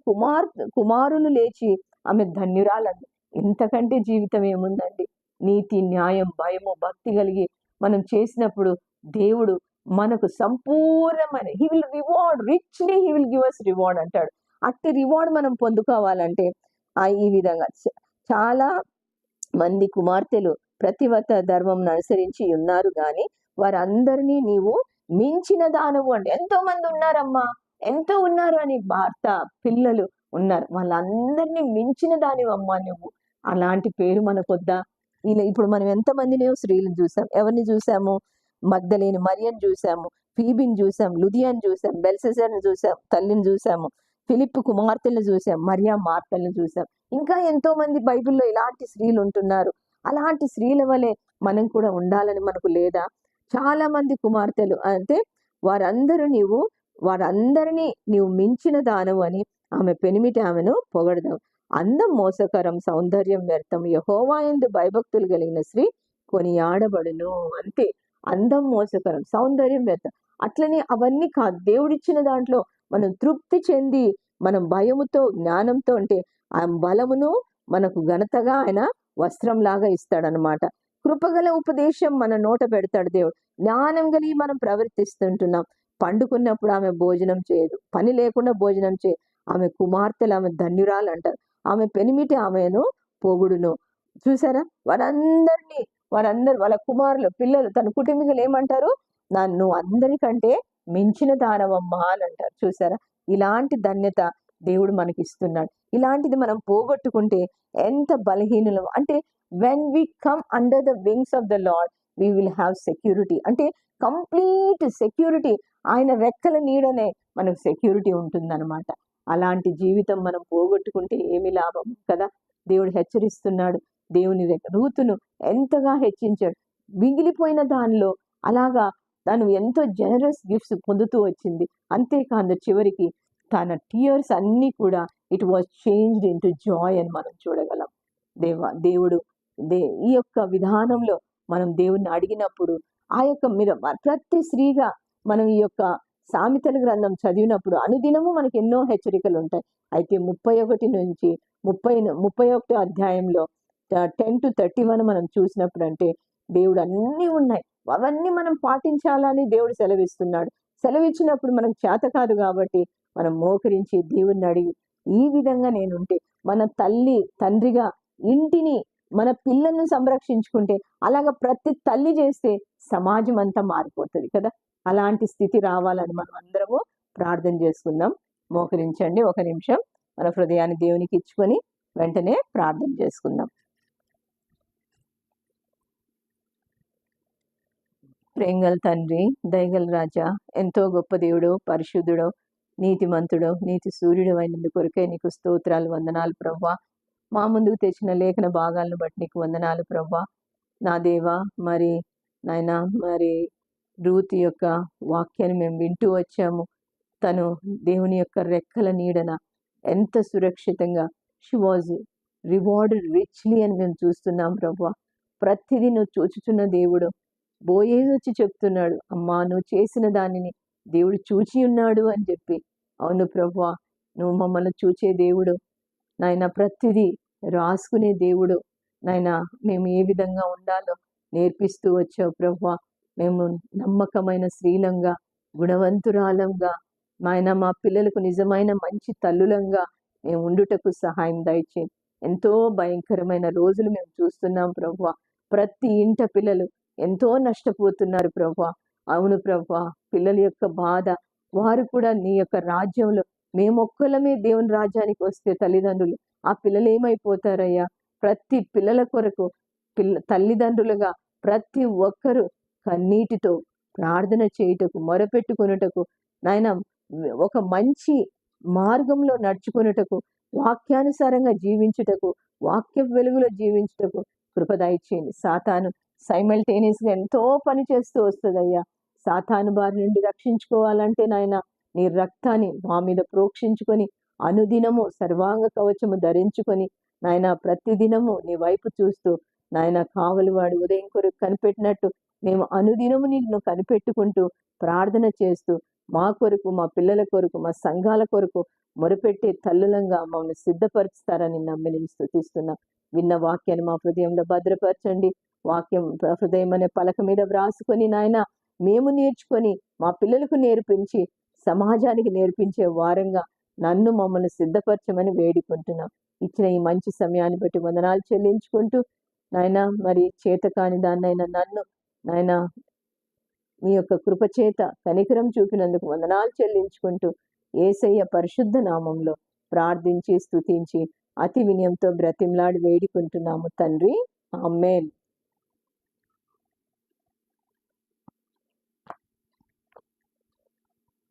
A: కుమారులు లేచి ఆమె ధన్యురాలంది. ఇంతకంటే జీవితం ఏముందండి? నీతి, న్యాయం, భయము, భక్తి కలిగి మనం చేసినప్పుడు దేవుడు మనకు సంపూర్ణమైన he will reward richly, he will give us reward అంటాడు. అట్టి రివార్డ్ మనం పొందుకోవాలంటే ఈ విధంగా చాలా మంది కుమార్తెలు ప్రతివత ధర్మం అనుసరించి ఉన్నారు, కానీ వారందరినీ నీవు మించిన దానవు అంటే. ఎంతో మంది ఉన్నారమ్మా, ఎంతో ఉన్నారు అని భర్త పిల్లలు ఉన్నారు, వాళ్ళందరినీ మించిన దానివమ్మా నువ్వు. అలాంటి పేరు మనకొద్దా? ఇలా ఇప్పుడు మనం ఎంతమందిని స్త్రీలను చూసాం. ఎవరిని చూసాము? మగ్దలేని మరియను చూసాము, ఫీబిని చూసాం, లుదియాని చూసాం, బెల్షస్సర్ని చూసాం, తల్లిని చూసాము, ఫిలిప్ కుమార్తెలను చూసాం, మరియా మార్తలను చూసాం. ఇంకా ఎంతో మంది బైబిల్లో ఇలాంటి స్త్రీలు ఉంటున్నారు. అలాంటి స్త్రీల వలె మనం కూడా ఉండాలని మనకు లేదా? చాలా మంది కుమార్తెలు అంటే వారందరినీ నీవు మించిన దానవు అని ఆమె పెనిమిటి ఆమెను పొగడదావు. అందం మోసకరం, సౌందర్యం వ్యర్థం, యెహోవా యందు భయభక్తులు కలిగిన స్త్రీ కొనియాడబడును. అంతే. అందం మోసకరం, సౌందర్యం వ్యర్థం. అట్లనే అవన్నీ కాదు, దేవుడిచ్చిన దాంట్లో మనం తృప్తి చెంది మనం భయముతో జ్ఞానంతో అంటే ఆ బలమును మనకు ఘనతగా ఆయన వస్త్రంలాగా ఇస్తాడనమాట. కృపగల ఉపదేశం మన నోట పెడతాడు దేవుడు. జ్ఞానం కలిగి మనం ప్రవర్తిస్తుంటున్నాం. పండుకున్నప్పుడు ఆమె భోజనం చేయదు, పని లేకుండా భోజనం చేయదు. ఆమె కుమార్తెలు ఆమె ధన్యురాలు అంటారు. ఆమె పెనిమిటి ఆమెను పొగుడును. చూసారా, వారందరూ వాళ్ళ కుమారులు పిల్లలు తన కుటుంబీకులు ఏమంటారు, నన్ను అందరికంటే మించిన దానవమ్మా అని అంటారు. చూసారా, ఇలాంటి ధన్యత దేవుడు మనకి ఇస్తున్నాడు. ఇలాంటిది మనం పోగొట్టుకుంటే ఎంత బలహీనులం. అంటే when we come under the wings of the Lord we will have security. అంటే కంప్లీట్ సెక్యూరిటీ, ఆయన రెక్కల నీడనే మనకు సెక్యూరిటీ ఉంటుందన్నమాట. అలాంటి జీవితం మనం పోగొట్టుకుంటే ఏమి లాభం కదా. దేవుడు హెచ్చరిస్తున్నాడు. దేవుని రూతును ఎంతగా హెచ్చించాడు. మిగిలిపోయిన దానిలో అలాగా తను ఎంతో జనరస్ గిఫ్ట్స్ పొందుతూ వచ్చింది. అంతేకాదు చివరికి తన టీయర్స్ అన్నీ కూడా it was changed into Joy అని మనం చూడగలం. దేవుడు ఈ యొక్క విధానంలో మనం దేవుణ్ణి అడిగినప్పుడు ఆ యొక్క ప్రతి స్త్రీగా మనం ఈ యొక్క సామెతల గ్రంథం చదివినప్పుడు అనుదినము మనకి ఎన్నో హెచ్చరికలు ఉంటాయి. అయితే 31 నుంచి 31 అధ్యాయంలో 10 to 31 మనం చూసినప్పుడు అంటే దేవుడు అన్నీ ఉన్నాయి, అవన్నీ మనం పాటించాలని దేవుడు సెలవిస్తున్నాడు. సెలవిచ్చినప్పుడు మనకు చేత కాదు కాబట్టి మనం మోకరించి దేవుణ్ణి అడిగి ఈ విధంగా నేనుంటే, మన తల్లి తండ్రిగా ఇంటిని మన పిల్లల్ని సంరక్షించుకుంటే, అలాగ ప్రతి తల్లి చేస్తే సమాజం అంతా మారిపోతుంది కదా. అలాంటి స్థితి రావాలని మనం అందరము ప్రార్థన చేసుకుందాం. మోకరించండి, ఒక నిమిషం మన హృదయాన్ని దేవునికి ఇచ్చుకొని వెంటనే ప్రార్థన చేసుకుందాం. ప్రేంగల తండ్రి, దయగల రాజా, ఎంతో గొప్ప దేవుడు, పరిశుద్ధుడు, నీతిమంతుడు, నీతి సూర్యుడు అయినందు కొరకే నీకు స్తోత్రాలు, వందనాలు ప్రభువా. మా ముందుకు తెచ్చిన లేఖన భాగాలను బట్టి నీకు వందనాలు ప్రభువా. నా దేవా, మరి నాయన మరి రూత్ యొక్క వాక్యాన్ని మేము వింటూ వచ్చాము. తను దేవుని యొక్క రెక్కల నీడన ఎంత సురక్షితంగా షీ వాజ్ రివార్డెడ్ రిచ్లీ అని మేము చూస్తున్నాం ప్రభువా. ప్రతిదీ నువ్వు చూచుచున్న దేవుడు. బోయేజు వచ్చి చెప్తున్నాడు, అమ్మా నువ్వు చేసిన దానిని దేవుడు చూచి ఉన్నాడు అని చెప్పి. అవును ప్రభువా, నువ్వు మమ్మల్ని చూచే దేవుడు నాయన, ప్రతిదీ రాసుకునే దేవుడు నాయన. మేము ఏ విధంగా ఉండాలో నేర్పిస్తూ వచ్చావు ప్రభువా. మేము నమ్మకమైన స్త్రీలంగా, గుణవంతురాలంగా నాయన, మా పిల్లలకు నిజమైన మంచి తల్లులంగా మేము ఉండుటకు సహాయం దయచేయండి. ఎంతో భయంకరమైన రోజులు మేము చూస్తున్నాం ప్రభువా. ప్రతి ఇంట పిల్లలు ఎంతో నష్టపోతున్నారు ప్రభువా. అవును ప్రభువా, పిల్లల యొక్క బాధ, వారు కూడా నీ యొక్క రాజ్యంలో మేమొక్కలమే దేవుని రాజ్యానికి వస్తే తల్లిదండ్రులు, ఆ పిల్లలు ఏమైపోతారయ్యా. ప్రతి పిల్లల కొరకు తల్లిదండ్రులుగా ప్రతి ఒక్కరూ కన్నీటితో ప్రార్థన చేయుటకు, మొరపెట్టుకొనుటకు నాయన, ఒక మంచి మార్గంలో నడుచుకొనుటకు, వాక్యానుసారంగా జీవించుటకు, వాక్య వెలుగులో జీవించుటకు కృప దయచేయండి. సాతాను సైమల్టేనియస్గా ఎంతో పని చేస్తూ వస్తుందయ్యా. సాతాను బారి నుండి రక్షించుకోవాలంటే నాయన, నీ రక్తాన్ని మా మీద ప్రోక్షించుకొని అనుదినము సర్వాంగ కవచము ధరించుకొని నాయన, ప్రతిదినము నీ వైపు చూస్తూ నాయన, కావలివాడు ఉదయం కొరకు కనిపెట్టినట్టు మేము అనుదినము నిన్ను కనిపెట్టుకుంటూ ప్రార్థన చేస్తూ మా కొరకు, మా పిల్లల కొరకు, మా సంఘాల కొరకు మొరపెట్టే తల్లులంగా మమ్మల్ని సిద్ధపరుస్తారని నమ్మి నేను స్తుతిస్తున్నాం. విన్న వాక్యాన్ని మా హృదయంలో భద్రపరచండి. వాక్యం హృదయం అనే పలక మీద వ్రాసుకొని నాయన, మేము నేర్చుకొని మా పిల్లలకు నేర్పించి సమాజానికి నేర్పించే వారంగా నన్ను మమ్మల్ని సిద్ధపరచమని వేడుకుంటున్నాం. ఇచ్చిన ఈ మంచి సమయాన్ని బట్టి వందనాలు చెల్లించుకుంటూ నాయన, మరి చేతకాని దాన్నైనా నన్ను నాయన మీ యొక్క కృపచేత కనికరం చూపినందుకు వందనాలు చెల్లించుకుంటూ యేసయ్య పరిశుద్ధ నామంలో ప్రార్థించి స్తుతించి అతి వినయంతో బ్రతిమలాడి వేడుకుంటున్నాము తండ్రి. ఆమేన్.